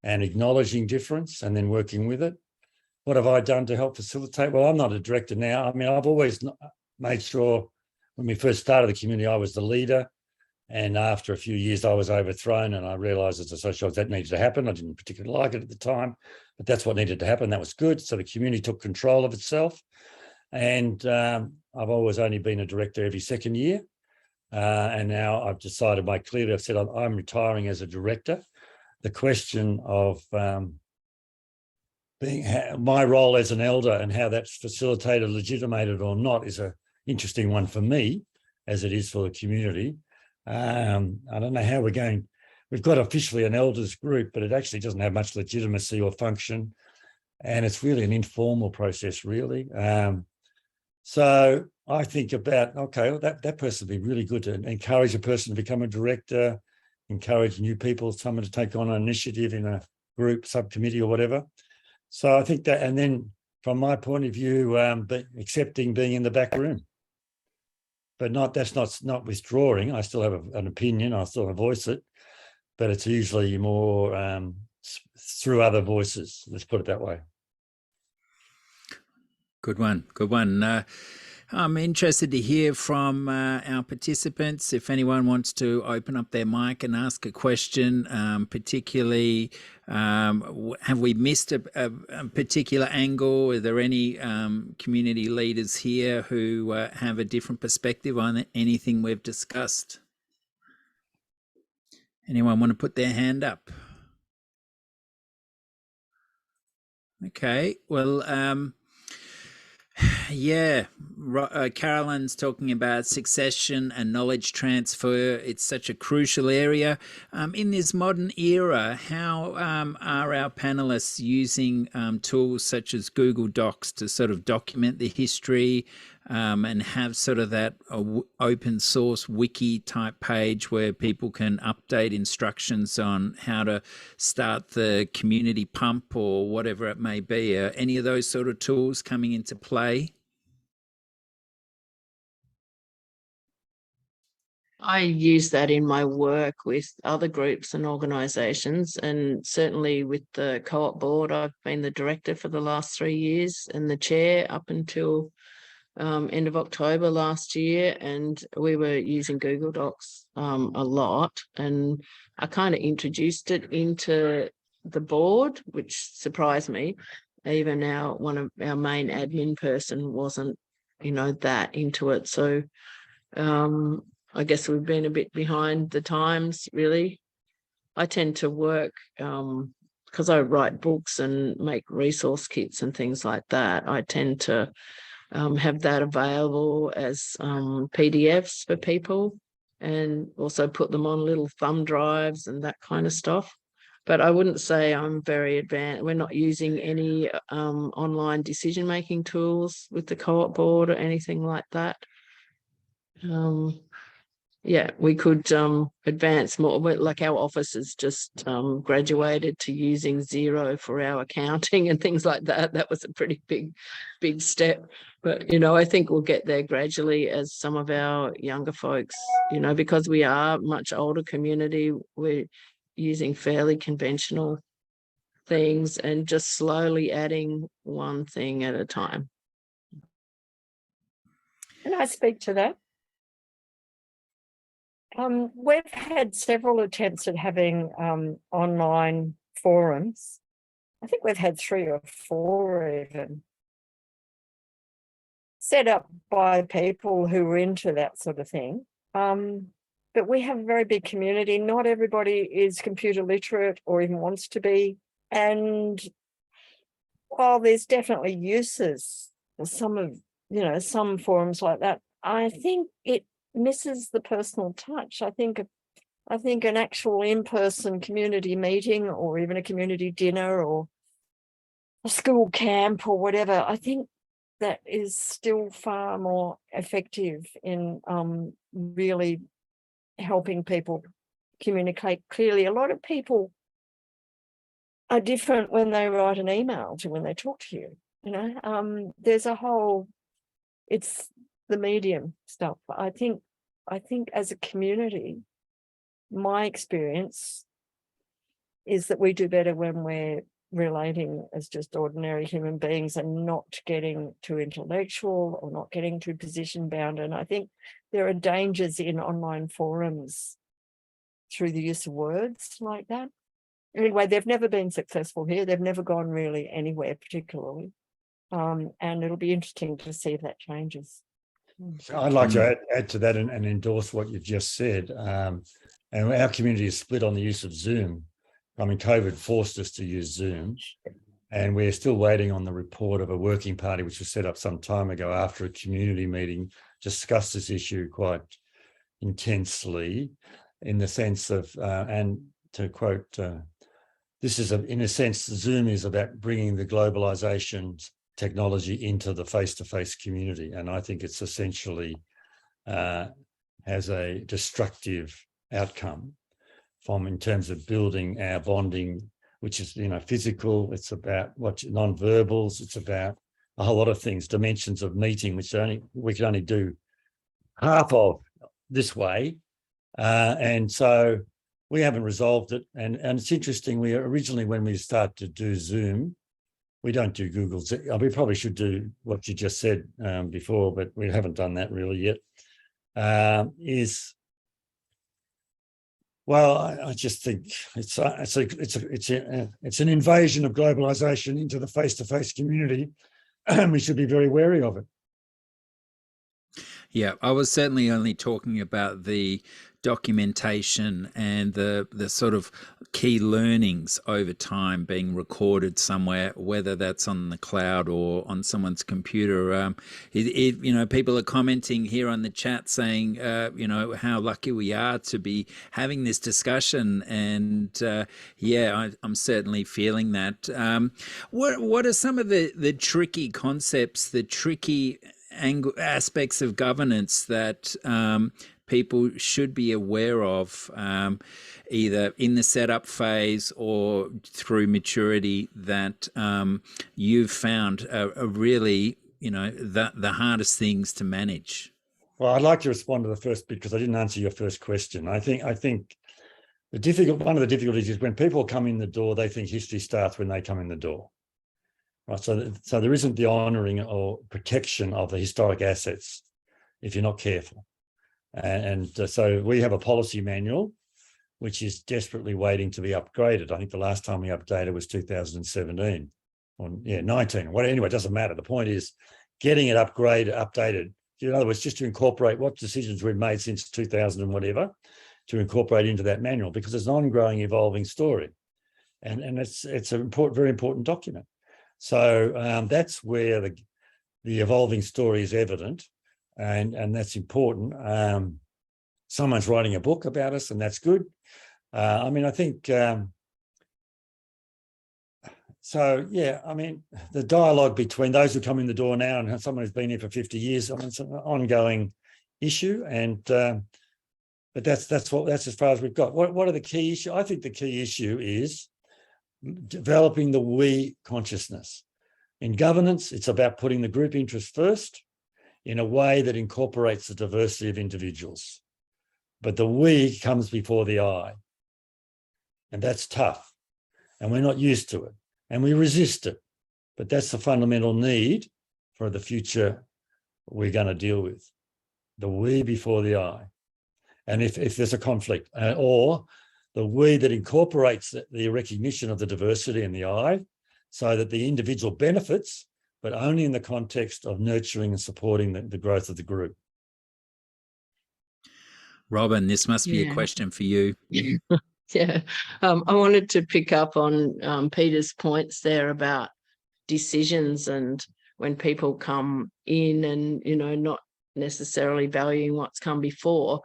and acknowledging difference and then working with it. What have I done to help facilitate? Well, I'm not a director now. I mean, I've always made sure when we first started the community, I was the leader. And after a few years, I was overthrown and I realised as a sociologist that needed to happen. I didn't particularly like it at the time, but that's what needed to happen. That was good. So the community took control of itself. And I've always only been a director every second year. And now I've decided clearly, I've said I'm retiring as a director. The question of my role as an elder and how that's facilitated, legitimated or not is an interesting one for me, as it is for the community. I don't know how we've got officially an elders group, but it actually doesn't have much legitimacy or function. And it's really an informal process, really. So I think about, okay, well, that person would be really good to encourage a person to become a director, encourage new people, someone to take on an initiative in a group, subcommittee or whatever. So I think that, and then from my point of view, accepting being in the back room. But that's not withdrawing. I still have an opinion. I still voice it, but it's usually more through other voices. Let's put it that way. Good one. Good one. I'm interested to hear from our participants. If anyone wants to open up their mic and ask a question, particularly, have we missed a particular angle? Are there any community leaders here who have a different perspective on anything we've discussed? Anyone want to put their hand up? Okay, well, yeah, Carolyn's talking about succession and knowledge transfer. It's such a crucial area. In this modern era, how are our panelists using tools such as Google Docs to sort of document the history and have sort of that open source wiki type page where people can update instructions on how to start the community pump or whatever it may be? Are any of those sort of tools coming into play? I use that in my work with other groups and organisations, and certainly with the co-op board. I've been the director for the last 3 years and the chair up until end of October last year, and we were using Google Docs a lot, and I kind of introduced it into the board, which surprised me. Even now, one of our main admin person wasn't, that into it. So I guess we've been a bit behind the times, really. I tend to work because I write books and make resource kits and things like that. I tend to have that available as PDFs for people, and also put them on little thumb drives and that kind of stuff. But I wouldn't say I'm very advanced. We're not using any online decision-making tools with the co-op board or anything like that. Yeah, we could advance more. Like our office has just graduated to using Xero for our accounting and things like that. That was a pretty big step. But, I think we'll get there gradually as some of our younger folks, because we are a much older community, we're using fairly conventional things and just slowly adding one thing at a time. Can I speak to that? We've had several attempts at having online forums. I think we've had 3 or 4 even, set up by people who are into that sort of thing. But we have a very big community. Not everybody is computer literate or even wants to be. And while there's definitely uses for some forums like that, I think it misses the personal touch. I think I think an actual in-person community meeting or even a community dinner or a school camp or whatever, I think that is still far more effective in really helping people communicate clearly. A lot of people are different when they write an email to when they talk to you. You know, there's a whole, it's the medium stuff. I think as a community, my experience is that we do better when we're relating as just ordinary human beings and not getting too intellectual or not getting too position bound. And I think there are dangers in online forums through the use of words like that. Anyway, they've never been successful here. They've never gone really anywhere particularly. And it'll be interesting to see if that changes. So I'd like to add to that and endorse what you've just said. And our community is split on the use of Zoom. I mean, COVID forced us to use Zoom, and we're still waiting on the report of a working party, which was set up some time ago after a community meeting, discussed this issue quite intensely in the sense of, and to quote, this is, in a sense, Zoom is about bringing the globalization technology into the face-to-face community. And I think it's essentially has a destructive outcome from in terms of building our bonding, which is, you know, physical. It's about what non-verbals. It's about a whole lot of things, dimensions of meeting, which we can only do half of this way. And so we haven't resolved it. And it's interesting, we originally, when we started to do Zoom, we don't do Google. We probably should do what you just said before, but we haven't done that really yet. Well, I just think it's an invasion of globalization into the face-to-face community, and we should be very wary of it. Yeah, I was certainly only talking about the documentation and the sort of key learnings over time being recorded somewhere, whether that's on the cloud or on someone's computer. You know, people are commenting here on the chat saying, you know, how lucky we are to be having this discussion. And yeah, I'm certainly feeling that. What are some of the tricky concepts, the tricky aspects of governance that people should be aware of, either in the setup phase or through maturity, that you've found are really, you know, the hardest things to manage? Well, I'd like to respond to the first bit because I didn't answer your first question. I think one of the difficulties is when people come in the door, they think history starts when they come in the door. Right, so there isn't the honouring or protection of the historic assets if you're not careful. And so we have a policy manual which is desperately waiting to be upgraded. I think the last time we updated was 2017 or 19. Well, anyway, it doesn't matter. The point is getting it updated. In other words, just to incorporate what decisions we've made since 2000 and whatever, to incorporate into that manual, because it's an ongoing, evolving story, and it's a very important document. So that's where the evolving story is evident, and that's important. Someone's writing a book about us, and that's good. I mean, I think, so yeah, I mean, the dialogue between those who come in the door now and someone who's been here for 50 years, I mean, it's an ongoing issue, and but that's as far as we've got. What are the key issues? I think the key issue is developing the we consciousness. In governance, it's about putting the group interest first in a way that incorporates the diversity of individuals. But the we comes before the I. And that's tough. And we're not used to it. And we resist it. But that's the fundamental need for the future we're going to deal with. The we before the I. And if there's a conflict, or the we that incorporates the recognition of the diversity in the I, so that the individual benefits, but only in the context of nurturing and supporting the growth of the group. Robin, this must be a question for you. Yeah, I wanted to pick up on Peter's points there about decisions, and when people come in and, you know, not necessarily valuing what's come before.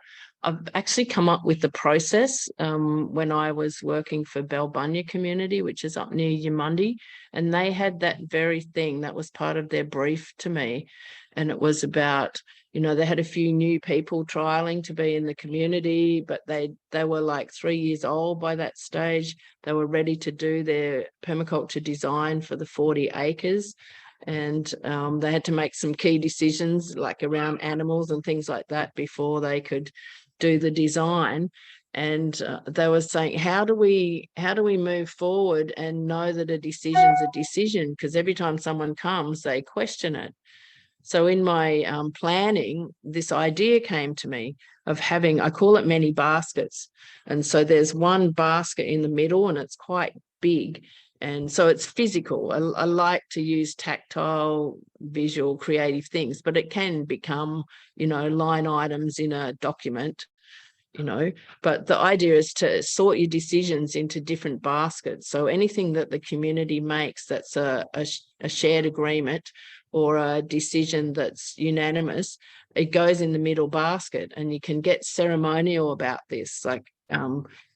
I've actually come up with the process when I was working for Balbunya community, which is up near Yamundi, and they had that very thing that was part of their brief to me. And it was about, you know, they had a few new people trialing to be in the community, but they were like 3 years old by that stage. They were ready to do their permaculture design for the 40 acres. And they had to make some key decisions like around animals and things like that before they could do the design. And they were saying, how do we move forward and know that a decision's a decision? Because every time someone comes, they question it. So in my planning, this idea came to me of having, I call it many baskets. And so there's one basket in the middle and it's quite big. And so it's physical. I like to use tactile, visual, creative things, but it can become, you know, line items in a document, you know. But the idea is to sort your decisions into different baskets. So anything that the community makes that's a shared agreement or a decision that's unanimous, it goes in the middle basket, and you can get ceremonial about this. Like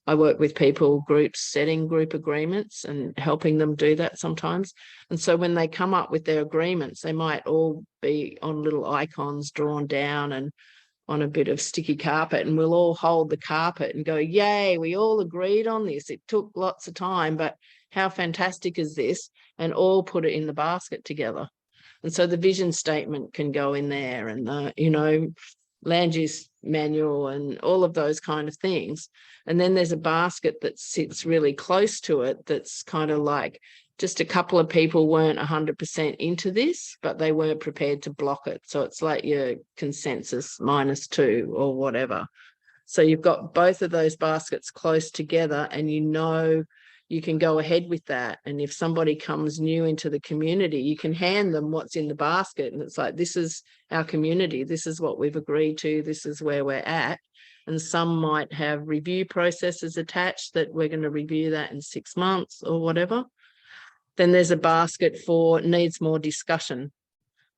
I work with people, groups, setting group agreements and helping them do that sometimes. And so when they come up with their agreements, they might all be on little icons drawn down and on a bit of sticky carpet, and we'll all hold the carpet and go, yay, we all agreed on this. It took lots of time, but how fantastic is this? And all put it in the basket together. And so the vision statement can go in there, and the, you know, land use manual and all of those kind of things. And then there's a basket that sits really close to it that's kind of like just a couple of people weren't 100% into this, but they weren't prepared to block it. So it's like your consensus -2 or whatever. So you've got both of those baskets close together, and you know you can go ahead with that. And if somebody comes new into the community, you can hand them what's in the basket. And it's like, this is our community. This is what we've agreed to. This is where we're at. And some might have review processes attached that we're going to review that in 6 months or whatever. Then there's a basket for needs more discussion.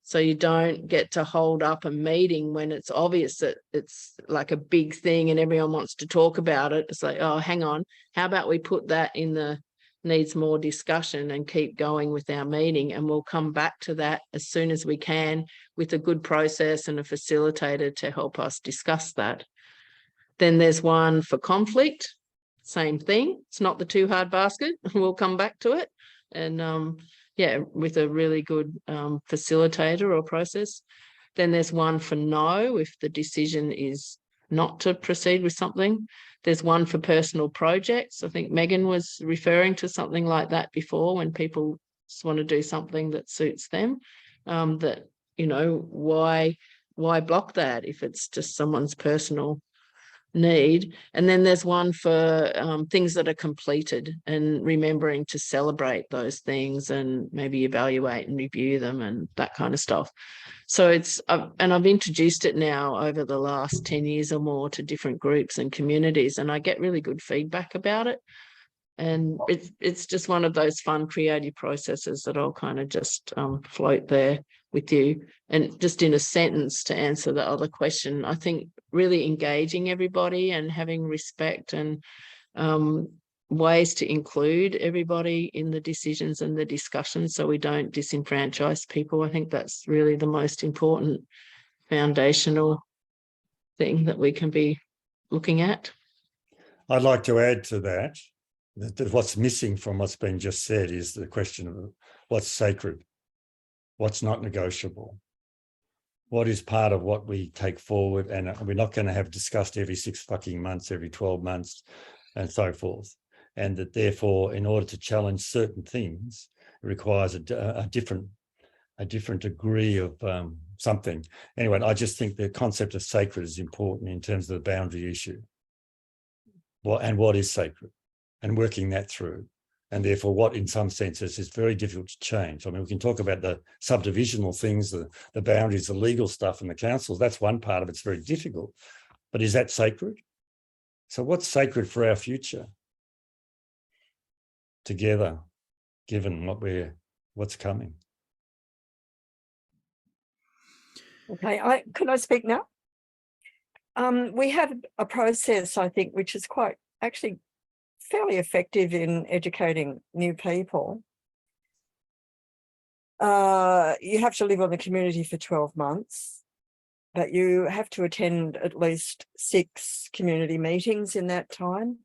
So you don't get to hold up a meeting when it's obvious that it's like a big thing and everyone wants to talk about it. It's like, oh, hang on, how about we put that in the needs more discussion and keep going with our meeting, and we'll come back to that as soon as we can with a good process and a facilitator to help us discuss that. Then there's one for conflict, same thing. It's not the too hard basket. We'll come back to it. And yeah, with a really good facilitator or process. Then there's one for no, if the decision is not to proceed with something. There's one for personal projects. I think Megan was referring to something like that before, when people just want to do something that suits them. That, you know, why block that if it's just someone's personal need? And then there's one for things that are completed, and remembering to celebrate those things and maybe evaluate and review them and that kind of stuff. So it's and I've introduced it now over the last 10 years or more to different groups and communities, and I get really good feedback about it. And it's just one of those fun creative processes that I'll kind of just float there with you. And just in a sentence to answer the other question, I think really engaging everybody and having respect and ways to include everybody in the decisions and the discussions so we don't disenfranchise people. I think that's really the most important foundational thing that we can be looking at. I'd like to add to that what's missing from what's been just said is the question of what's sacred, what's not negotiable, what is part of what we take forward, and we're not going to have discussed every 6 fucking months, every 12 months, and so forth. And that therefore, in order to challenge certain things, it requires a different degree of something. Anyway, I just think the concept of sacred is important in terms of the boundary issue. What is sacred, and working that through. And therefore, what in some senses is very difficult to change. I mean, we can talk about the subdivisional things, the boundaries, the legal stuff and the councils. That's one part of it. It's very difficult. But is that sacred? So what's sacred for our future together, given what's coming? Okay, could I speak now? We have a process, I think, which is quite actually fairly effective in educating new people. You have to live on the community for 12 months, but you have to attend at least 6 community meetings in that time.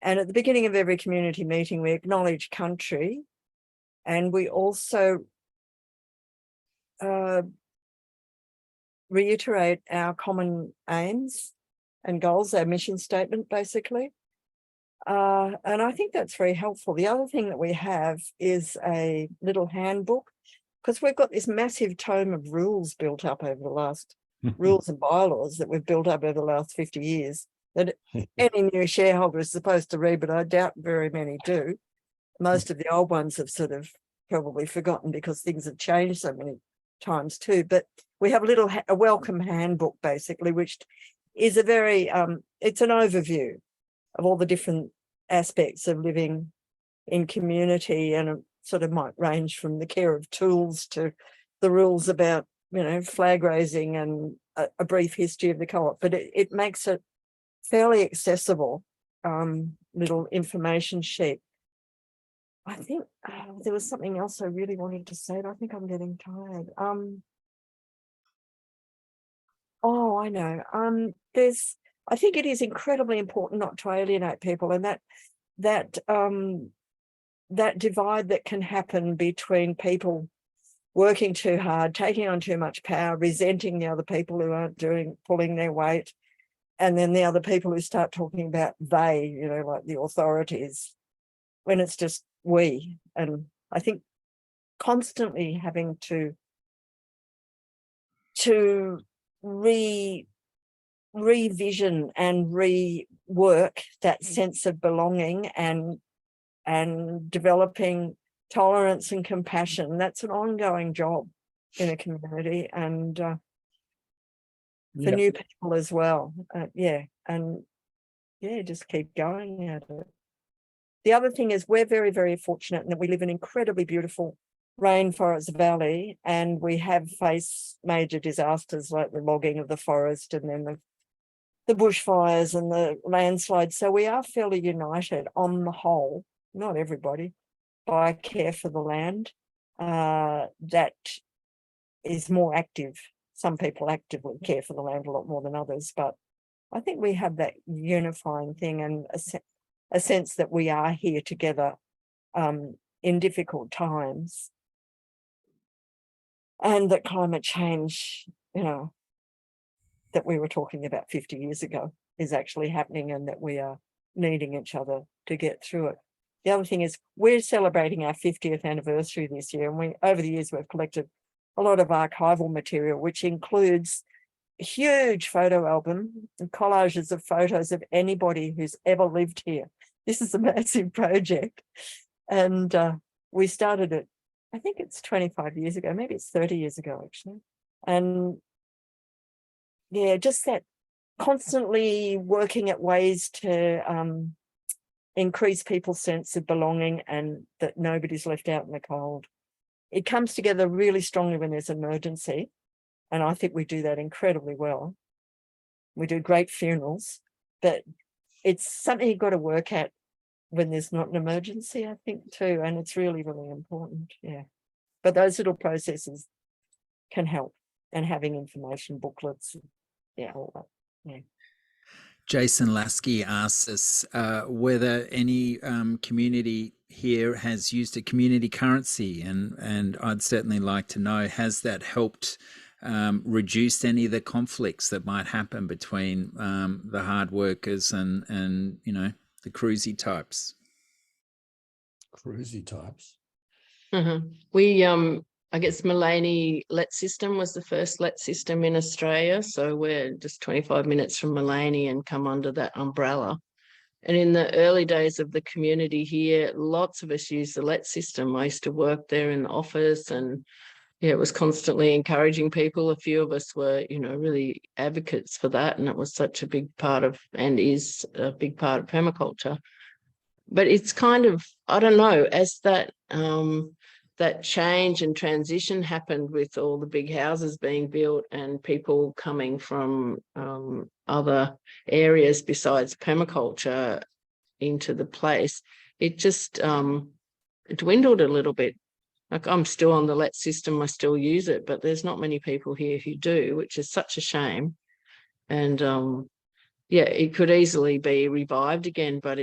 And at the beginning of every community meeting, we acknowledge country, and we also reiterate our common aims and goals, our mission statement, basically. And I think that's very helpful. The other thing that we have is a little handbook, because we've got this massive tome of rules built up over the last rules and bylaws that we've built up over the last 50 years that any new shareholder is supposed to read, but I doubt very many do. Most of the old ones have sort of probably forgotten because things have changed so many times too. But we have a welcome handbook, basically, which is a very, it's an overview of all the different aspects of living in community, and it sort of might range from the care of tools to the rules about, flag raising and a brief history of the co-op. But it makes it fairly accessible, little information sheet. I think there was something else I really wanted to say, but I think I'm getting tired. Oh, I know. I think it is incredibly important not to alienate people, and that divide that can happen between people working too hard, taking on too much power, resenting the other people who aren't pulling their weight, and then the other people who start talking about they, like the authorities, when it's just we. And I think constantly having to revision and rework that sense of belonging and developing tolerance and compassion. That's an ongoing job in a community, and for new people as well. Just keep going at it. The other thing is we're very, very fortunate in that we live in an incredibly beautiful rainforest valley, and we have faced major disasters like the logging of the forest and then the bushfires and the landslides. So we are fairly united on the whole, not everybody, by care for the land that is more active. Some people actively care for the land a lot more than others, but I think we have that unifying thing and a sense that we are here together in difficult times, and that climate change, that we were talking about 50 years ago is actually happening, and that we are needing each other to get through it. The other thing is we're celebrating our 50th anniversary this year, and over the years we've collected a lot of archival material, which includes a huge photo album and collages of photos of anybody who's ever lived here. This is a massive project, and we started it, I think it's 25 years ago, maybe it's 30 years ago actually. And just that constantly working at ways to increase people's sense of belonging and that nobody's left out in the cold. It comes together really strongly when there's an emergency, and I think we do that incredibly well. We do great funerals, but it's something you've got to work at when there's not an emergency, I think, too, and it's really, really important, But those little processes can help, and having information booklets, all that, Jason Lasky asks us whether any community here has used a community currency, and I'd certainly like to know, has that helped reduce any of the conflicts that might happen between the hard workers and the cruisy types? Cruisy types. We I guess Mullaney let system was the first let system in Australia. So we're just 25 minutes from Mullaney and come under that umbrella. And in the early days of the community here, lots of us used the let system. I used to work there in the office, and it was constantly encouraging people. A few of us were, really advocates for that. And it was such a big part of, and is a big part of permaculture. But it's kind of, I don't know, as that that change and transition happened with all the big houses being built and people coming from other areas besides permaculture into the place, it just dwindled a little bit. Like, I'm still on the let system, I still use it, but there's not many people here who do, which is such a shame. And yeah, it could easily be revived again, but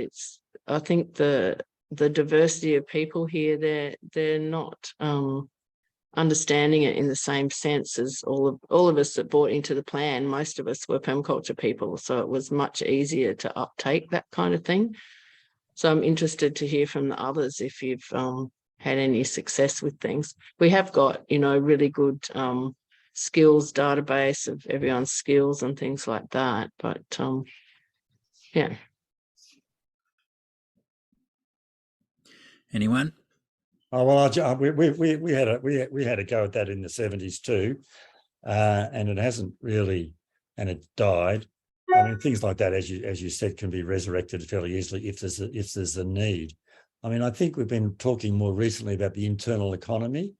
I think the diversity of people here, they're not understanding it in the same sense as all of us that bought into the plan. Most of us were permaculture people, so it was much easier to uptake that kind of thing. So I'm interested to hear from the others if you've had any success with things. We have got, really good skills database of everyone's skills and things like that. But yeah. Anyone? Oh well, we had a go at that in the 70s too, and it hasn't really, and it died. I mean, things like that, as you said, can be resurrected fairly easily if there's a need. I mean, I think we've been talking more recently about the internal economy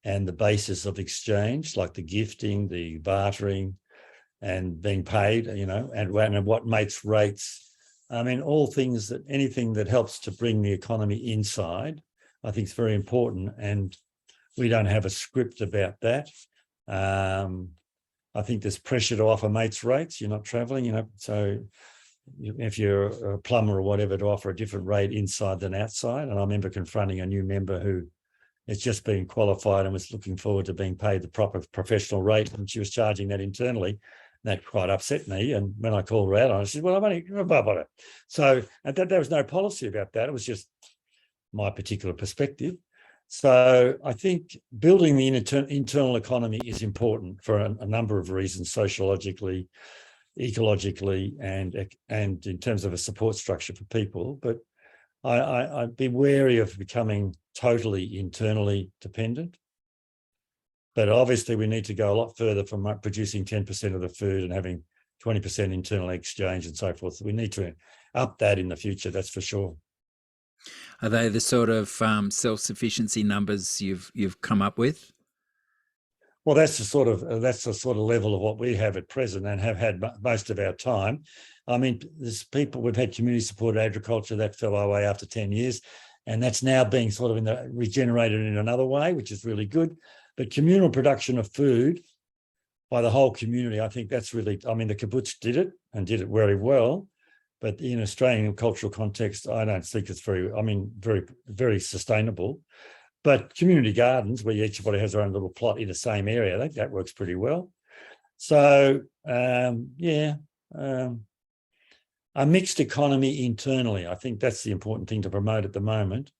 and the basis of exchange, like the gifting, the bartering, and being paid, and what makes rates. I mean, anything that helps to bring the economy inside, I think is very important, and we don't have a script about that. I think there's pressure to offer mates rates. You're not traveling, so if you're a plumber or whatever, to offer a different rate inside than outside. And I remember confronting a new member who has just been qualified and was looking forward to being paid the proper professional rate, and she was charging that internally. That quite upset me. And when I called her out, I said, well, I'm only above it. So there was no policy about that. It was just my particular perspective. So I think building the internal economy is important for a number of reasons, sociologically, ecologically, and in terms of a support structure for people. But I'd be wary of becoming totally internally dependent. But obviously we need to go a lot further from producing 10% of the food and having 20% internal exchange and so forth. We need to up that in the future, that's for sure. Are they the sort of self-sufficiency numbers you've come up with? Well, that's the sort of level of what we have at present and have had most of our time. I mean, there's people, we've had community-supported agriculture that fell away after 10 years, and that's now being sort of regenerated in another way, which is really good. But communal production of food by the whole community, I think that's really, I mean, the kibbutz did it and did it very well. But in Australian cultural context, I don't think it's very, very sustainable. But community gardens, where everybody has their own little plot in the same area, I think that works pretty well. So, a mixed economy internally, I think that's the important thing to promote at the moment.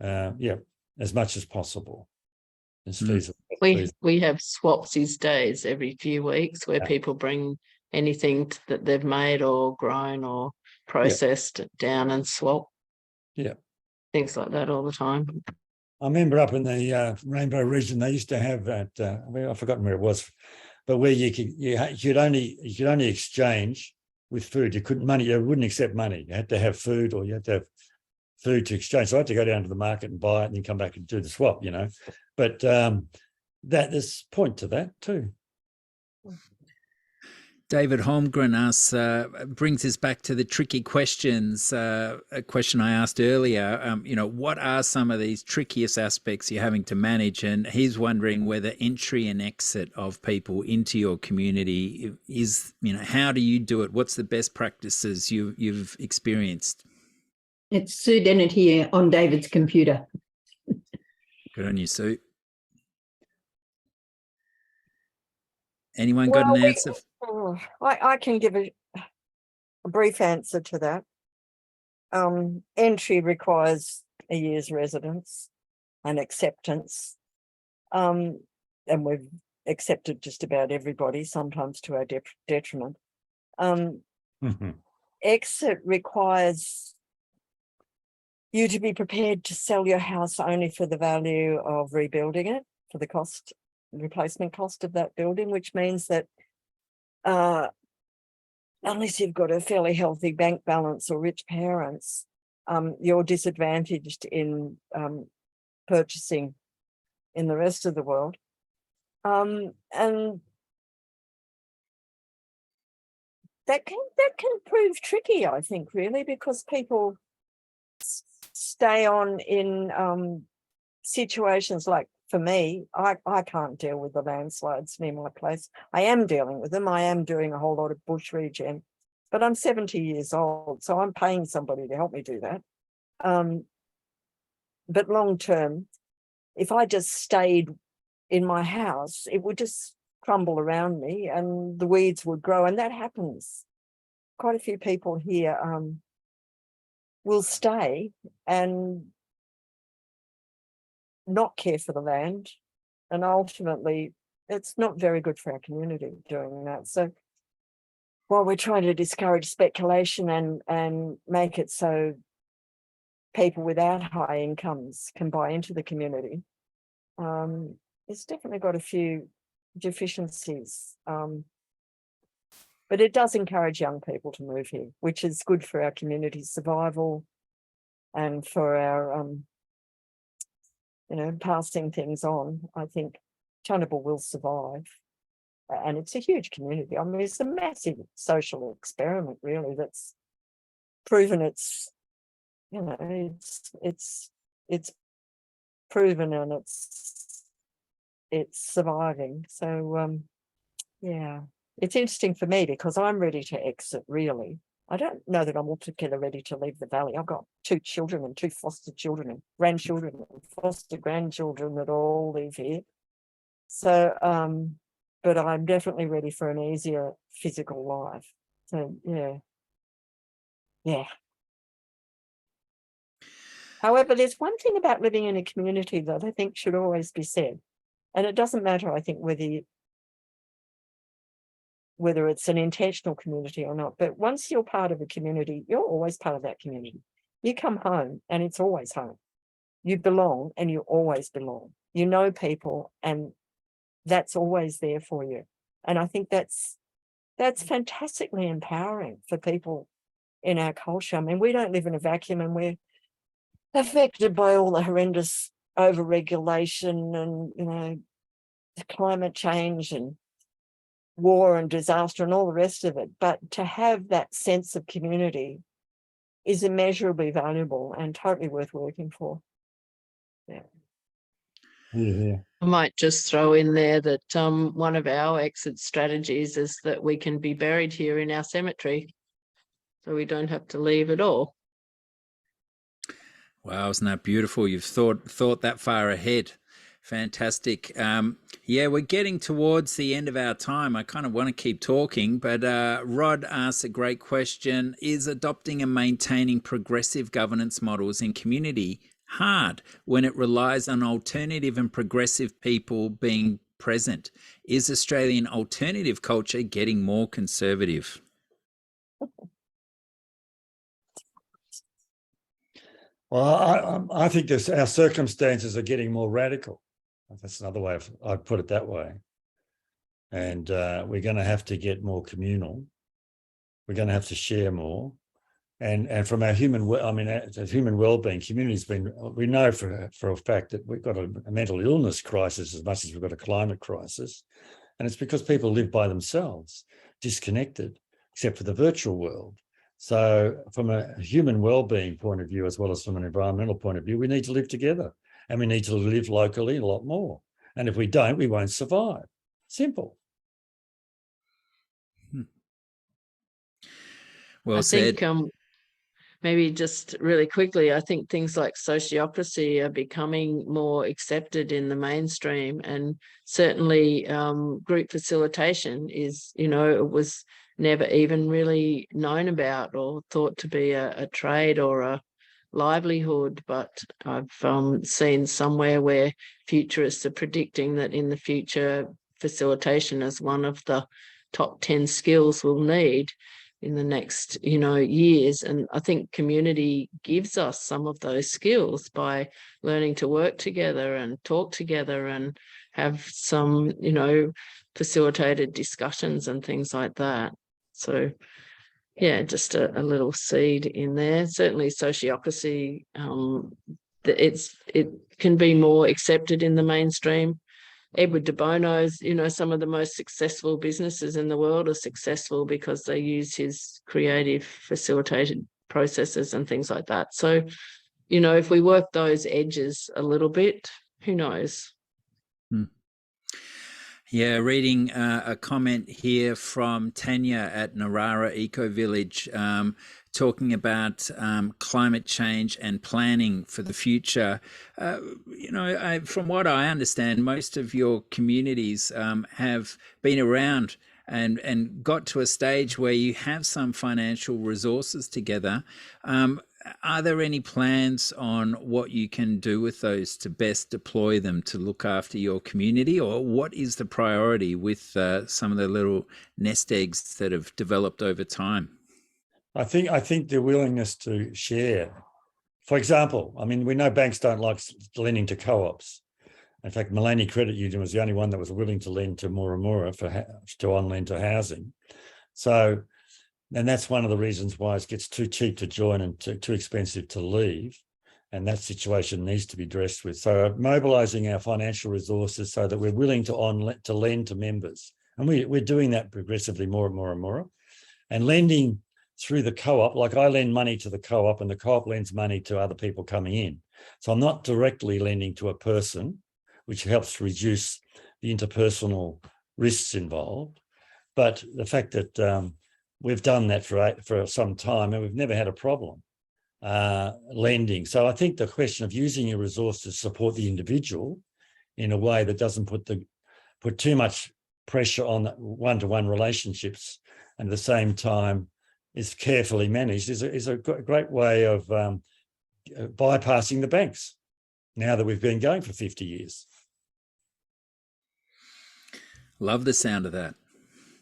As much as possible. As feasible. We have swaps these days every few weeks where people bring anything that they've made or grown or processed down and swap. Yeah. Things like that all the time. I remember up in the Rainbow region, they used to have that, I've forgotten where it was, but where you could only exchange with food. You wouldn't accept money. You had to have food, or you had to have food to exchange. So I had to go down to the market and buy it and then come back and do the swap, But there's a point to that too. David Holmgren asks, brings us back to the tricky questions, a question I asked earlier. What are some of these trickiest aspects you're having to manage? And he's wondering whether entry and exit of people into your community is, how do you do it? What's the best practices you've experienced? It's Sue Dennett here on David's computer. Good on you, Sue. Anyone got an answer? I can give a brief answer to that. Entry requires a year's residence and acceptance. And we've accepted just about everybody, sometimes to our detriment. Exit requires you to be prepared to sell your house only for the value of rebuilding it, for the replacement cost of that building, which means that unless you've got a fairly healthy bank balance or rich parents, you're disadvantaged in purchasing in the rest of the world. And that can prove tricky, I think, really, because people stay on in situations like, for me, I can't deal with the landslides near my place. I am dealing with them. I am doing a whole lot of bush regen, but I'm 70 years old, so I'm paying somebody to help me do that. But long term, if I just stayed in my house, it would just crumble around me and the weeds would grow, and that happens. Quite a few people here will stay and not care for the land, and ultimately it's not very good for our community doing that. So while we're trying to discourage speculation and make it so people without high incomes can buy into the community, it's definitely got a few deficiencies. But it does encourage young people to move here, which is good for our community's survival and for our, passing things on. I think Tuntable will survive. And it's a huge community. I mean, it's a massive social experiment, really, that's proven it's proven and it's surviving. So, yeah. It's interesting for me because I'm ready to exit, really. I don't know that I'm altogether ready to leave the valley. I've got 2 children and 2 foster children and grandchildren and foster grandchildren that all live here. So, but I'm definitely ready for an easier physical life. So, yeah. However, there's one thing about living in a community that I think should always be said. And it doesn't matter, I think, whether it's an intentional community or not, but once you're part of a community, you're always part of that community. You come home and it's always home. You belong and you always belong. You know people and that's always there for you. And I think that's fantastically empowering for people in our culture. I mean, we don't live in a vacuum and we're affected by all the horrendous overregulation and, the climate change and war and disaster and all the rest of it. But to have that sense of community is immeasurably valuable and totally worth working for. Yeah. I might just throw in there that one of our exit strategies is that we can be buried here in our cemetery, so we don't have to leave at all. Wow, isn't that beautiful? You've thought that far ahead. Fantastic. Yeah, we're getting towards the end of our time. I kind of want to keep talking, but Rod asks a great question. Is adopting and maintaining progressive governance models in community hard when it relies on alternative and progressive people being present? Is Australian alternative culture getting more conservative? Well, I think our circumstances are getting more radical. That's another way I'd put it that way. And we're going to have to get more communal. We're going to have to share more. And from our human well-being, community's we know for a fact that we've got a mental illness crisis as much as we've got a climate crisis. And it's because people live by themselves, disconnected, except for the virtual world. So from a human well-being point of view, as well as from an environmental point of view, we need to live together and we need to live locally a lot more. And if we don't, we won't survive. Simple. Well said. I think maybe just really quickly, I think things like sociocracy are becoming more accepted in the mainstream, and certainly group facilitation is, it was never even really known about or thought to be a trade or a livelihood. But I've seen somewhere where futurists are predicting that in the future, facilitation is one of the top 10 skills we'll need in the next, years. And I think community gives us some of those skills by learning to work together and talk together and have some, facilitated discussions and things like that. So, yeah, just a little seed in there. Certainly sociocracy it can be more accepted in the mainstream. Edward de Bono's, some of the most successful businesses in the world are successful because they use his creative facilitated processes and things like that. So, if we work those edges a little bit, who knows? Yeah, reading a comment here from Tanya at Narara Eco Village, talking about climate change and planning for the future. From what I understand, most of your communities have been around and got to a stage where you have some financial resources together. Are there any plans on what you can do with those to best deploy them to look after your community, or what is the priority with some of the little nest eggs that have developed over time? I think the willingness to share. For example, we know banks don't like lending to co-ops. In fact, Malani Credit Union was the only one that was willing to lend to Moora Moora to on-lend to housing. So, and that's one of the reasons why it gets too cheap to join and too expensive to leave. And that situation needs to be addressed with. So mobilising our financial resources so that we're willing to lend to members. And we're doing that progressively more and more and more. And lending through the co-op, like I lend money to the co-op and the co-op lends money to other people coming in. So I'm not directly lending to a person, which helps reduce the interpersonal risks involved. But the fact that we've done that for some time and we've never had a problem lending. So I think the question of using your resource to support the individual in a way that doesn't put too much pressure on one-to-one relationships and at the same time is carefully managed is a great way of bypassing the banks now that we've been going for 50 years. Love the sound of that.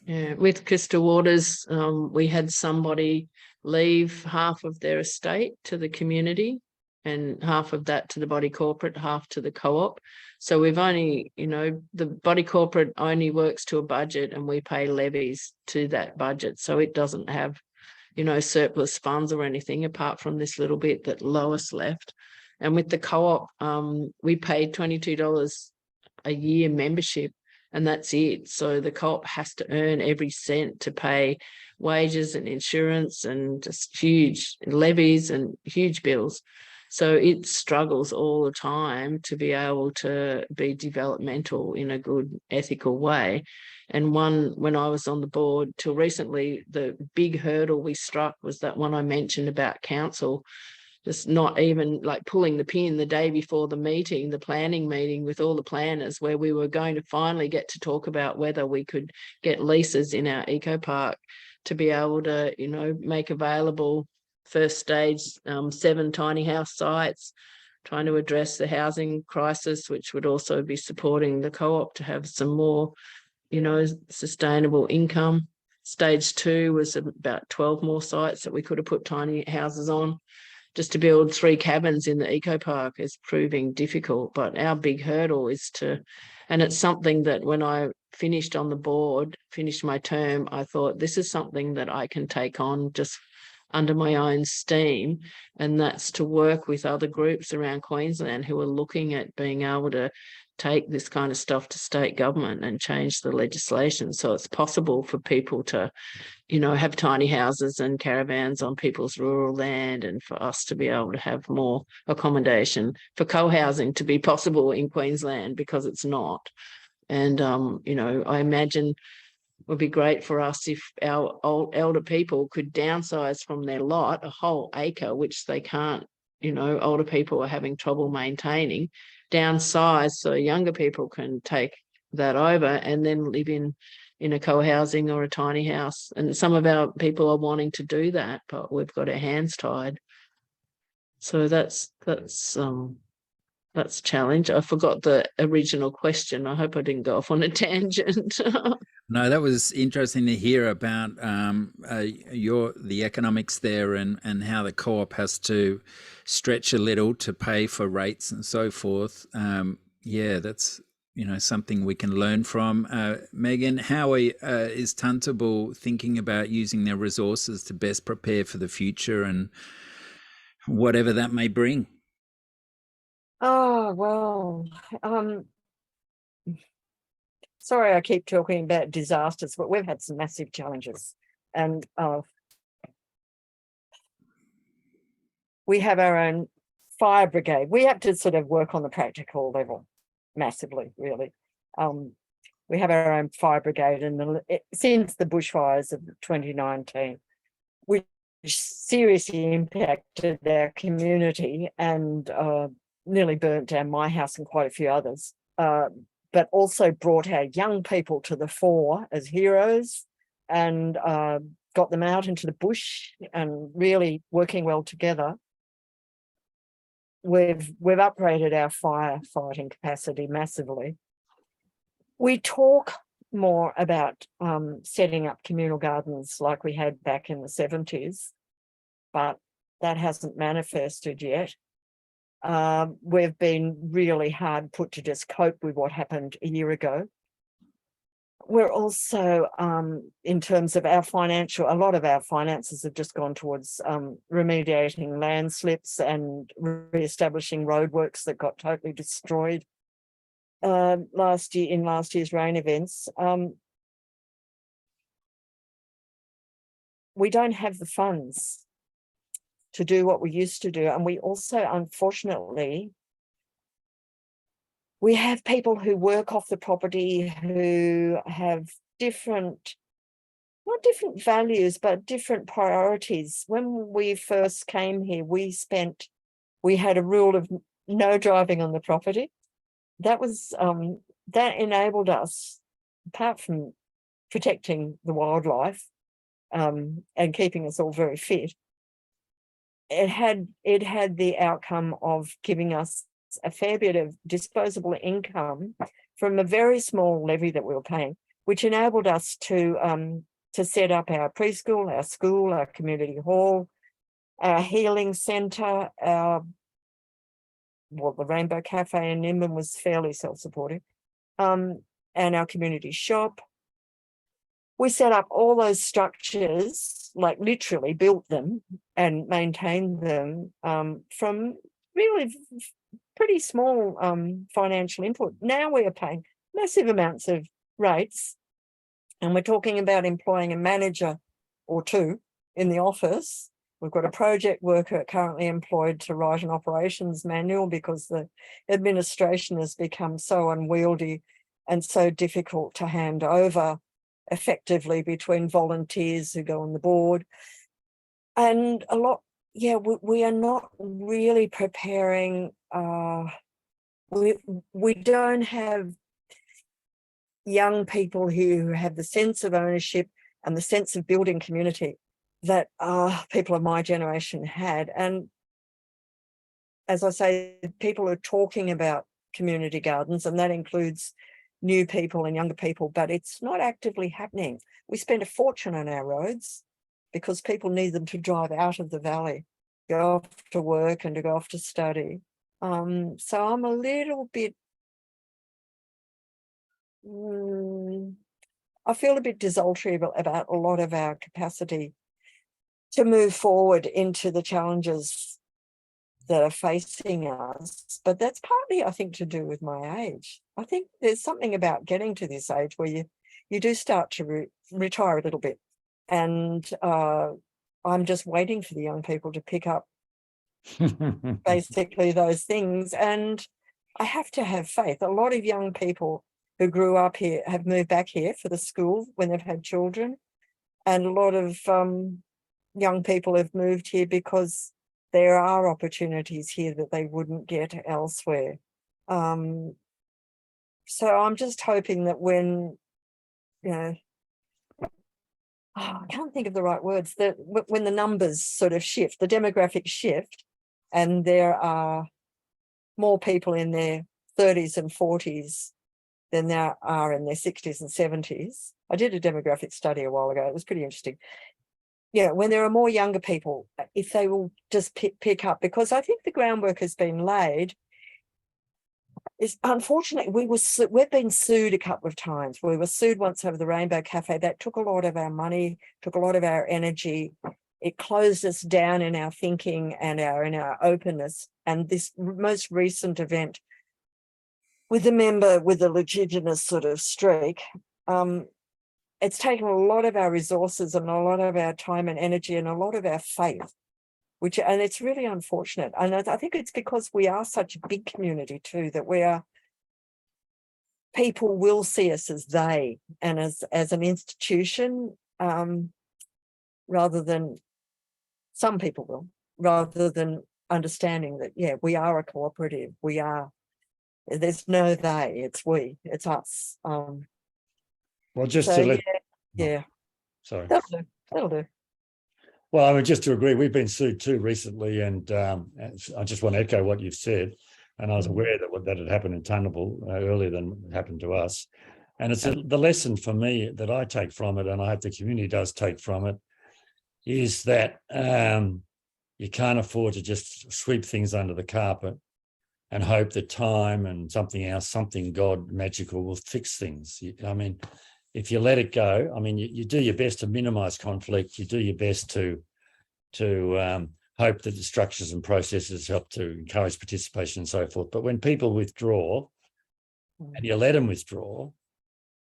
Yeah, with Crystal Waters, we had somebody leave half of their estate to the community and half of that to the body corporate, half to the co-op. So we've only, the body corporate only works to a budget and we pay levies to that budget. So it doesn't have, surplus funds or anything apart from this little bit that Lois left. And with the co-op, we paid $22 a year membership. And that's it. So the co-op has to earn every cent to pay wages and insurance and just huge levies and huge bills. So it struggles all the time to be able to be developmental in a good, ethical way. And when I was on the board till recently, the big hurdle we struck was that one I mentioned about council. Just not even like pulling the pin the day before the meeting, the planning meeting with all the planners, where we were going to finally get to talk about whether we could get leases in our eco park to be able to, make available first stage 7 tiny house sites, trying to address the housing crisis, which would also be supporting the co-op to have some more, sustainable income. Stage 2 was about 12 more sites that we could have put tiny houses on. Just to build 3 cabins in the eco park is proving difficult, but our big hurdle is and it's something that when I finished on the board, finished my term, I thought this is something that I can take on just under my own steam, and that's to work with other groups around Queensland who are looking at being able to take this kind of stuff to state government and change the legislation so it's possible for people to have tiny houses and caravans on people's rural land, and for us to be able to have more accommodation, for co-housing to be possible in Queensland, because it's not. And, I imagine it would be great for us if our elder people could downsize from their lot, a whole acre, which they can't, older people are having trouble maintaining, downsize so younger people can take that over and then live in a co-housing or a tiny house. And some of our people are wanting to do that, but we've got our hands tied. So that's a challenge. I forgot the original question. I hope I didn't go off on a tangent. No, that was interesting to hear about the economics there and how the co-op has to stretch a little to pay for rates and so forth. Yeah, that's something we can learn from. Megan, how is Tuntable thinking about using their resources to best prepare for the future and whatever that may bring? Oh, well, sorry, I keep talking about disasters, but we've had some massive challenges, and we have our own fire brigade. We have to sort of work on the practical level massively, really. We have our own fire brigade, and since the bushfires of 2019, which seriously impacted our community and nearly burnt down my house and quite a few others, but also brought our young people to the fore as heroes and got them out into the bush and really working well together. We've upgraded our firefighting capacity massively. We talk more about setting up communal gardens like we had back in the 70s, but that hasn't manifested yet. We've been really hard put to just cope with what happened a year ago. We're also, in terms of our financial, a lot of our finances have just gone towards remediating landslips and re-establishing roadworks that got totally destroyed last year's rain events. We don't have the funds to do what we used to do, and we also, unfortunately, we have people who work off the property who have different, not different values, but different priorities. When we first came here, we had a rule of no driving on the property. That was, that enabled us, apart from protecting the wildlife and keeping us all very fit, it had the outcome of giving us a fair bit of disposable income from a very small levy that we were paying, which enabled us to set up our preschool, our school, our community hall, our healing centre, the Rainbow Cafe in Nimbin was fairly self-supporting, and our community shop. We set up all those structures, like literally built them and maintained them from really pretty small financial input. Now we are paying massive amounts of rates, and we're talking about employing a manager or two in the office. We've got a project worker currently employed to write an operations manual because the administration has become so unwieldy and so difficult to hand over effectively between volunteers who go on the board. And a lot, yeah, we are not really preparing, we don't have young people who have the sense of ownership and the sense of building community that people of my generation had. And as I say, people are talking about community gardens, and that includes new people and younger people, but it's not actively happening. We spend a fortune on our roads because people need them to drive out of the valley, go off to work and to go off to study. So I'm a little bit, I feel a bit desultory about a lot of our capacity to move forward into the challenges that are facing us. But that's partly, I think, to do with my age. I think there's something about getting to this age where you do start to retire a little bit. And I'm just waiting for the young people to pick up basically those things. And I have to have faith. A lot of young people who grew up here have moved back here for the school when they've had children. And a lot of young people have moved here because there are opportunities here that they wouldn't get elsewhere. So I'm just hoping that when, I can't think of the right words, that when the numbers sort of shift, the demographics shift, and there are more people in their 30s and 40s than there are in their 60s and 70s. I did a demographic study a while ago. It was pretty interesting. Yeah, when there are more younger people, if they will just pick up, because I think the groundwork has been laid. Is unfortunately, we've been sued a couple of times. We were sued once over the Rainbow Cafe. That took a lot of our money, took a lot of our energy. it closed us down in our thinking and in our openness. And this most recent event with a member with a litigious sort of streak, it's taken a lot of our resources and a lot of our time and energy and a lot of our faith, and it's really unfortunate. And I think it's because we are such a big community too, that people will see us as they, and as an institution, rather than, some people will, rather than understanding that, yeah, we are a cooperative. There's no they, it's we, it's us. Well, just So to let, yeah, sorry. that'll do. Well, I mean, just to agree, we've been sued too recently, and I just want to echo what you've said. And I was aware that had happened in Tuntable earlier than it happened to us. And it's the lesson for me that I take from it, and I hope the community does take from it, is that you can't afford to just sweep things under the carpet and hope that time and something else, something God magical will fix things. I mean, if you let it go, I mean, you do your best to minimize conflict. You do your best to hope that the structures and processes help to encourage participation and so forth. But when people withdraw and you let them withdraw,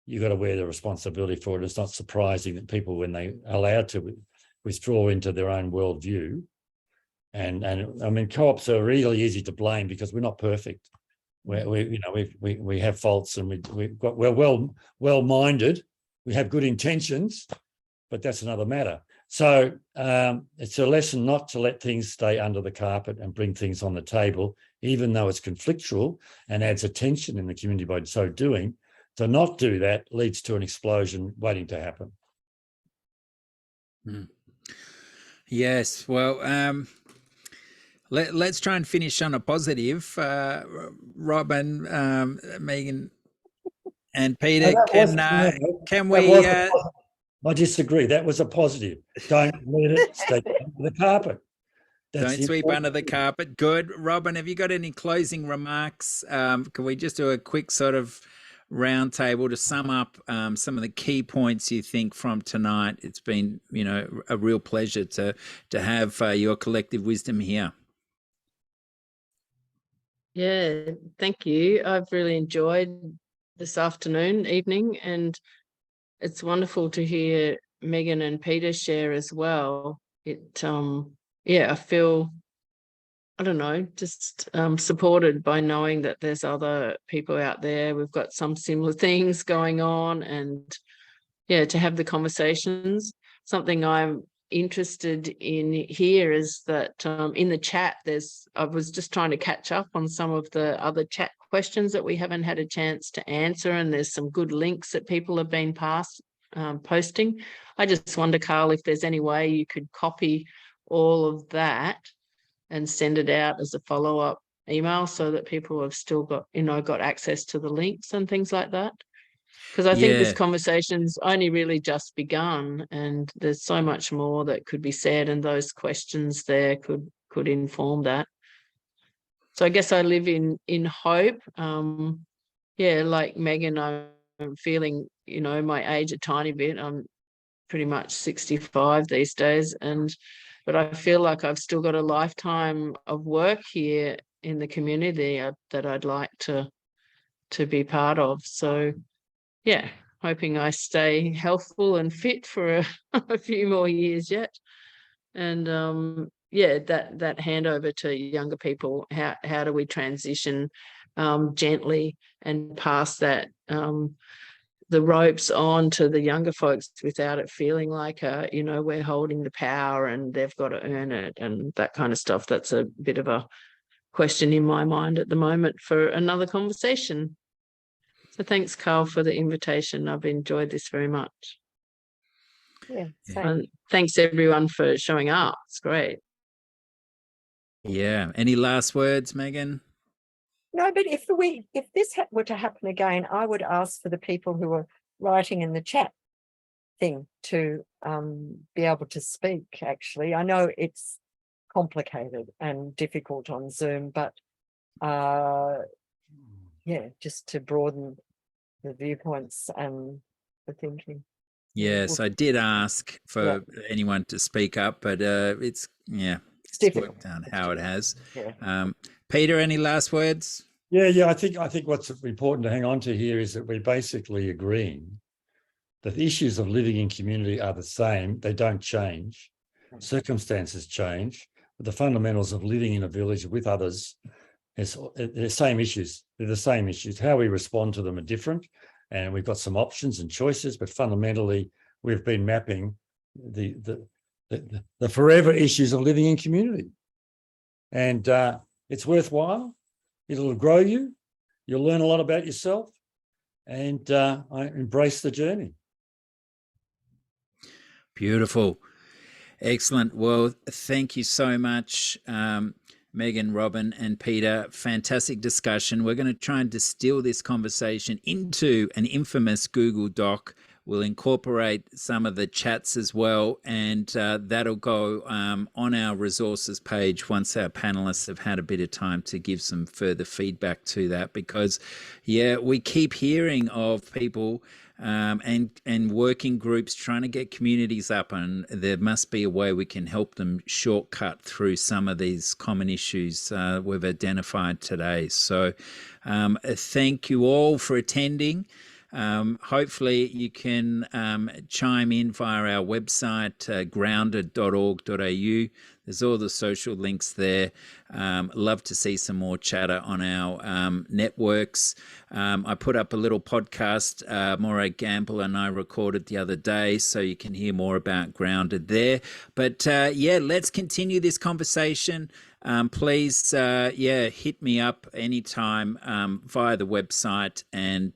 you've got to wear the responsibility for it. It's not surprising that people, when they are allowed to withdraw into their own worldview, and I mean, co-ops are really easy to blame because we're not perfect. We have faults, and we're well-minded. We have good intentions, but that's another matter. So it's a lesson not to let things stay under the carpet and bring things on the table, even though it's conflictual and adds a tension in the community by so doing. To not do that leads to an explosion waiting to happen. Yes, well, let's try and finish on a positive. Robin, Megan, and Peter, can we? I disagree. That was a positive. Don't let it stay under the carpet. Don't sweep under the carpet. Good. Robin, have you got any closing remarks? Can we just do a quick sort of round table to sum up some of the key points you think from tonight? It's been, a real pleasure to have your collective wisdom here. Yeah, thank you. I've really enjoyed this afternoon, evening, and it's wonderful to hear Megan and Peter share as well. I feel, I don't know, just supported by knowing that there's other people out there. We've got some similar things going on, and to have the conversations. Something I'm interested in here is that in the chat, I was just trying to catch up on some of the other chat questions that we haven't had a chance to answer, and there's some good links that people have been posting. I just wonder, Carl, if there's any way you could copy all of that and send it out as a follow-up email so that people have still got access to the links and things like that. Because I think this conversation's only really just begun, and there's so much more that could be said, and those questions there could inform that. So I guess I live in hope. Like Megan, I'm feeling, my age a tiny bit. I'm pretty much 65 these days, but I feel like I've still got a lifetime of work here in the community that I'd like to be part of. So hoping I stay healthful and fit for a few more years yet. And that handover to younger people, how do we transition gently and pass that the ropes on to the younger folks without it feeling like we're holding the power and they've got to earn it and that kind of stuff. That's a bit of a question in my mind at the moment for another conversation. So thanks, Carl, for the invitation. I've enjoyed this very much. Yeah. And thanks everyone for showing up. It's great. Yeah. Any last words, Megan? No, but if this were to happen again, I would ask for the people who are writing in the chat thing to be able to speak. Actually, I know it's complicated and difficult on Zoom, but just to broaden the viewpoints and the thinking. Yes, I did ask for anyone to speak up, but it's difficult. worked out how it has. Yeah. Peter, any last words? Yeah. I think what's important to hang on to here is that we're basically agreeing that the issues of living in community are the same. They don't change. Circumstances change, but the fundamentals of living in a village with others, they're the same issues. They're the same issues. How we respond to them are different, and we've got some options and choices, but fundamentally we've been mapping the forever issues of living in community. And it's worthwhile. It'll grow you. You'll learn a lot about yourself, and I embrace the journey. Beautiful. Excellent. Well, thank you so much, Megan, Robin, and Peter. Fantastic discussion. We're going to try and distill this conversation into an infamous Google Doc. We'll incorporate some of the chats as well, and that'll go on our resources page once our panelists have had a bit of time to give some further feedback to that, because, we keep hearing of people and working groups trying to get communities up, and there must be a way we can help them shortcut through some of these common issues we've identified today. So thank you all for attending. Hopefully you can chime in via our website, grounded.org.au. There's all the social links there. Love to see some more chatter on our networks. I put up a little podcast, Moora Gamble and I recorded the other day, so you can hear more about Grounded there. But let's continue this conversation. Please, hit me up anytime via the website, and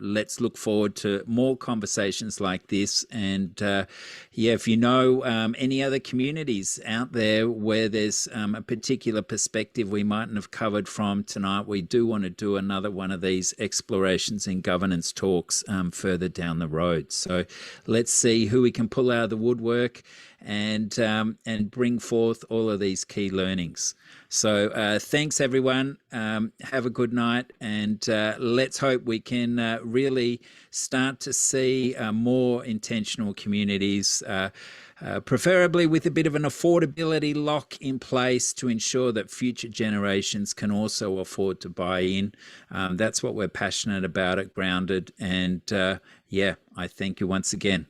let's look forward to more conversations like this. And if you know any other communities out there where there's a particular perspective we mightn't have covered from tonight, we do want to do another one of these explorations in governance talks further down the road. So let's see who we can pull out of the woodwork and bring forth all of these key learnings. So thanks everyone. Have a good night, and let's hope we can really start to see more intentional communities, preferably with a bit of an affordability lock in place to ensure that future generations can also afford to buy in. That's what we're passionate about at Grounded, and I thank you once again.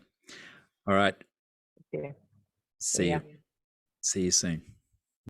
All right. Yeah. See you soon.